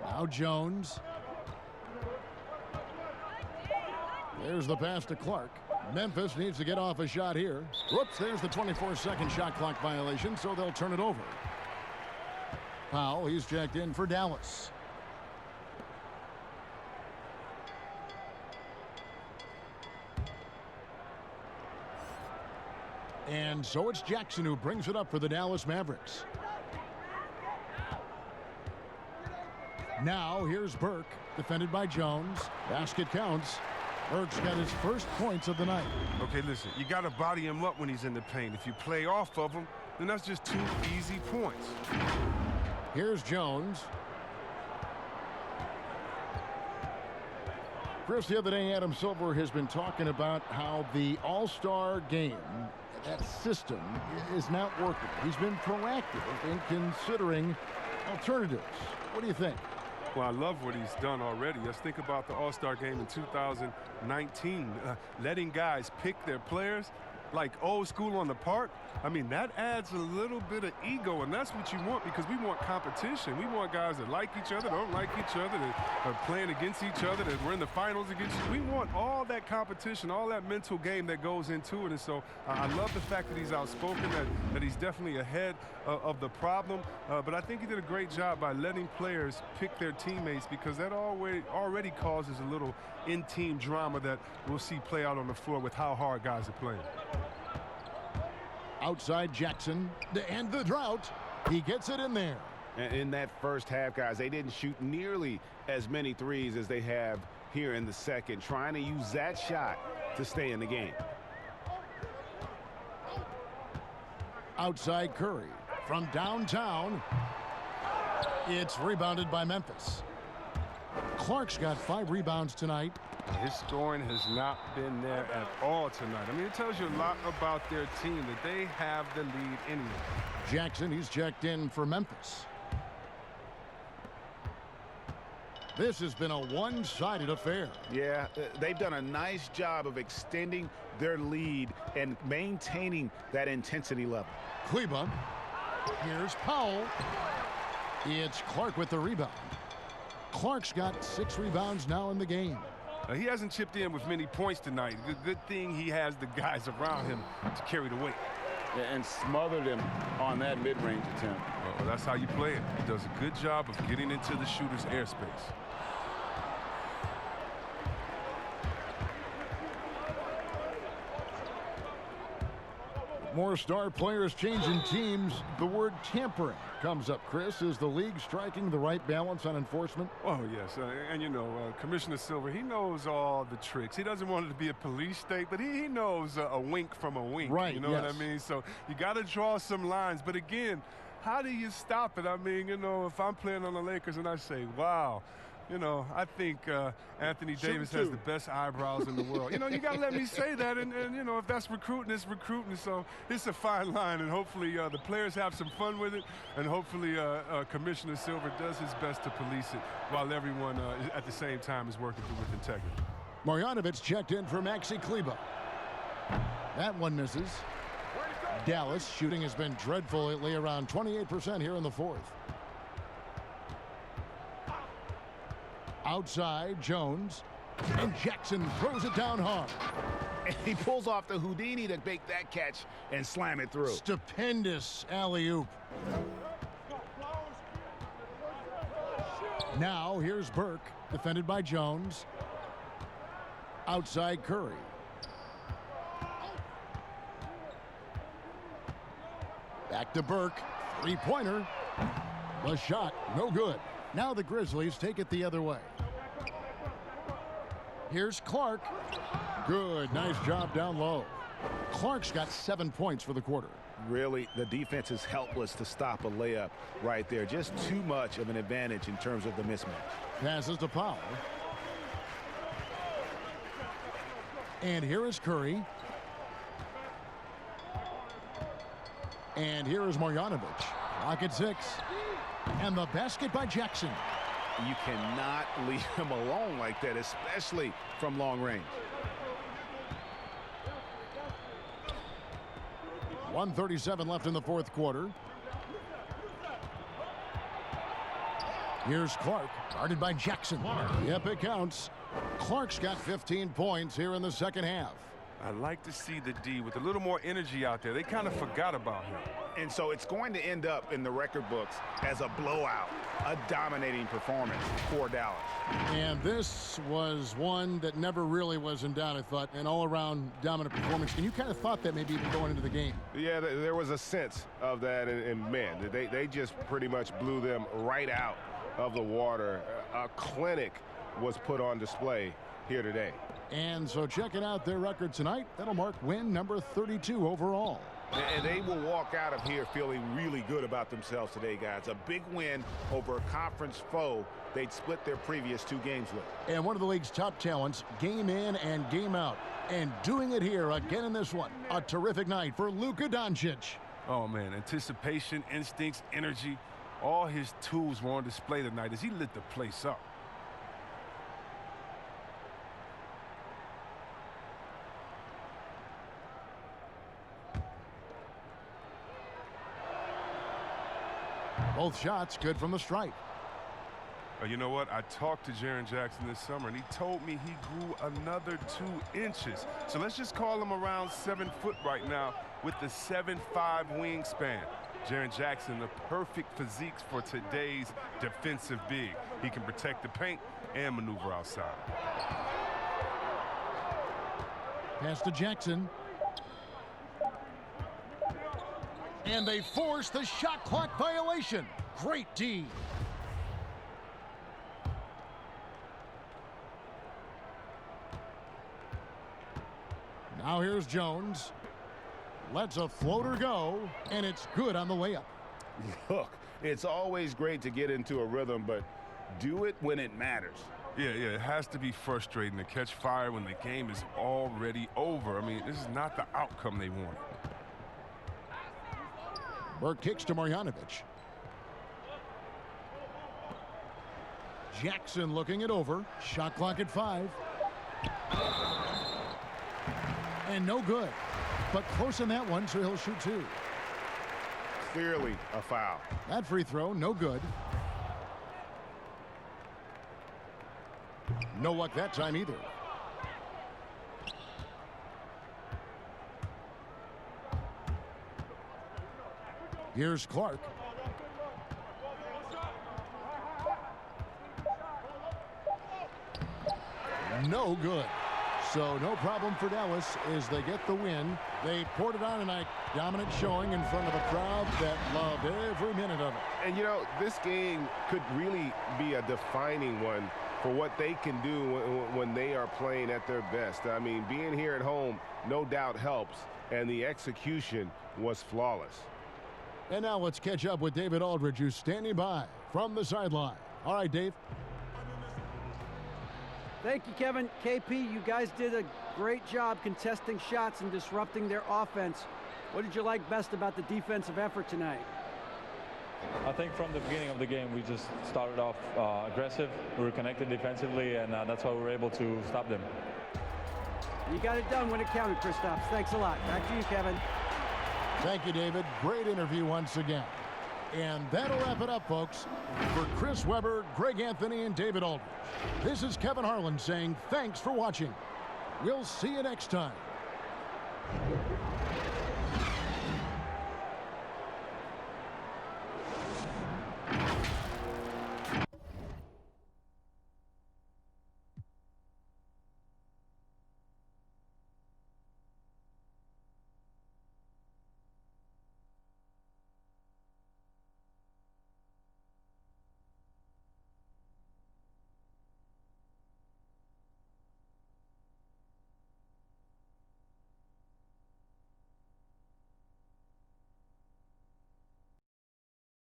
Now Jones. There's the pass to Clark. Memphis needs to get off a shot here. Whoops, there's the 24-second shot clock violation, so they'll turn it over. Powell, he's checked in for Dallas. And so it's Jackson who brings it up for the Dallas Mavericks. Now here's Burke, defended by Jones. Basket counts. Burke's got his first points of the night. Okay, listen, you got to body him up when he's in the paint. If you play off of him, then that's just 2 easy points. Here's Jones. Chris, the other day, Adam Silver has been talking about how the All-Star game, that system, is not working. He's been proactive in considering alternatives. What do you think? Well, I love what he's done already. Let's think about the All-Star game in 2019. Letting guys pick their players like old school on the park. I mean, that adds a little bit of ego, and that's what you want because we want competition. We want guys that like each other, don't like each other, that are playing against each other, that we're in the finals against you. We want all that competition, all that mental game that goes into it. And so I love the fact that he's outspoken, that he's definitely ahead of the problem. But I think he did a great job by letting players pick their teammates because that already causes a little in-team drama that we'll see play out on the floor with how hard guys are playing. Outside Jackson, and the drought. He gets it in there. In that first half, guys, they didn't shoot nearly as many threes as they have here in the second, trying to use that shot to stay in the game. Outside Curry. From downtown, it's rebounded by Memphis. Clark's got 5 rebounds tonight. His scoring has not been there at all tonight. I mean, it tells you a lot about their team that they have the lead anyway. Jackson, he's checked in for Memphis. This has been a one-sided affair. Yeah, they've done a nice job of extending their lead and maintaining that intensity level. Kleba. Here's Powell. It's Clark with the rebound. Clark's got 6 rebounds now in the game. He hasn't chipped in with many points tonight. Good thing he has the guys around him to carry the weight. Yeah, and smothered him on that mid-range attempt. Well, that's how you play it. He does a good job of getting into the shooter's airspace. More star players changing teams. The word tampering comes up, Chris. Is the league striking the right balance on enforcement? Oh, yes. And, you know, Commissioner Silver, he knows all the tricks. He doesn't want it to be a police state, but he knows a wink from a wink. Right, You know what I mean? So you got to draw some lines. But, again, how do you stop it? I mean, you know, if I'm playing on the Lakers and I say, wow, you know, I think Anthony Davis has the best eyebrows in the world. You know, you got to let me say that. And, you know, if that's recruiting, it's recruiting. So it's a fine line. And hopefully the players have some fun with it. And hopefully Commissioner Silver does his best to police it while everyone at the same time is working through with integrity. Marjanovic checked in for Maxi Kleber. That one misses. Dallas shooting has been dreadful lately, around 28% here in the fourth. Outside, Jones, and Jackson throws it down hard. And he pulls off the Houdini to make that catch and slam it through. Stupendous alley-oop. Now here's Burke, defended by Jones. Outside Curry. Back to Burke, three-pointer. The shot, no good. Now the Grizzlies take it the other way. Here's Clark. Good, nice job down low. Clark's got 7 points for the quarter. Really, the defense is helpless to stop a layup right there. Just too much of an advantage in terms of the mismatch. Passes to Powell. And here is Curry. And here is Marjanovic. Clock at 6. And the basket by Jackson. You cannot leave him alone like that, especially from long range. 1:37 left in the fourth quarter. Here's Clark, guarded by Jackson. Yep, it counts. Clark's got 15 points here in the second half. I'd like to see the D with a little more energy out there. They kind of forgot about him. And so it's going to end up in the record books as a blowout, a dominating performance for Dallas. And this was one that never really was in doubt, I thought, an all-around dominant performance. And you kind of thought that maybe even going into the game. Yeah, there was a sense of that, and man, they just pretty much blew them right out of the water. A clinic was put on display here today. And so checking out their record tonight, that'll mark win number 32 overall. And they will walk out of here feeling really good about themselves today, guys. A big win over a conference foe they'd split their previous 2 games with. And one of the league's top talents, game in and game out. And doing it here again in this one. A terrific night for Luka Doncic. Oh, man, anticipation, instincts, energy, all his tools were on display tonight as he lit the place up. Both shots good from the stripe. You know what? I talked to Jaren Jackson this summer, and he told me he grew another 2 inches. So let's just call him around 7 foot right now with the 7'5" wingspan. Jaren Jackson, the perfect physiques for today's defensive big. He can protect the paint and maneuver outside. Pass to Jackson. And they force the shot clock violation. Great D. Now here's Jones. Lets a floater go, and it's good on the layup. Look, it's always great to get into a rhythm, but do it when it matters. Yeah, it has to be frustrating to catch fire when the game is already over. I mean, this is not the outcome they wanted. Burke kicks to Marjanovic. Jackson looking it over. Shot clock at 5. And no good. But close on that one, so he'll shoot 2. Clearly a foul. That free throw, no good. No luck that time either. Here's Clark. No good. So no problem for Dallas as they get the win They poured it on tonight. Dominant showing in front of a crowd that loved every minute of it. And, you know, this game could really be a defining one for what they can do when they are playing at their best. I mean, being here at home no doubt helps, and the execution was flawless. And now let's catch up with David Aldridge, who's standing by from the sideline. All right, Dave. Thank you, Kevin. KP, you guys did a great job contesting shots and disrupting their offense. What did you like best about the defensive effort tonight? I think from the beginning of the game, we just started off aggressive. We were connected defensively, and that's why we were able to stop them. You got it done when it counted, Kristaps. Thanks a lot. Back to you, Kevin. Thank you, David. Great interview once again. And that'll wrap it up, folks. For Chris Webber, Greg Anthony, and David Aldridge, this is Kevin Harlan saying thanks for watching. We'll see you next time.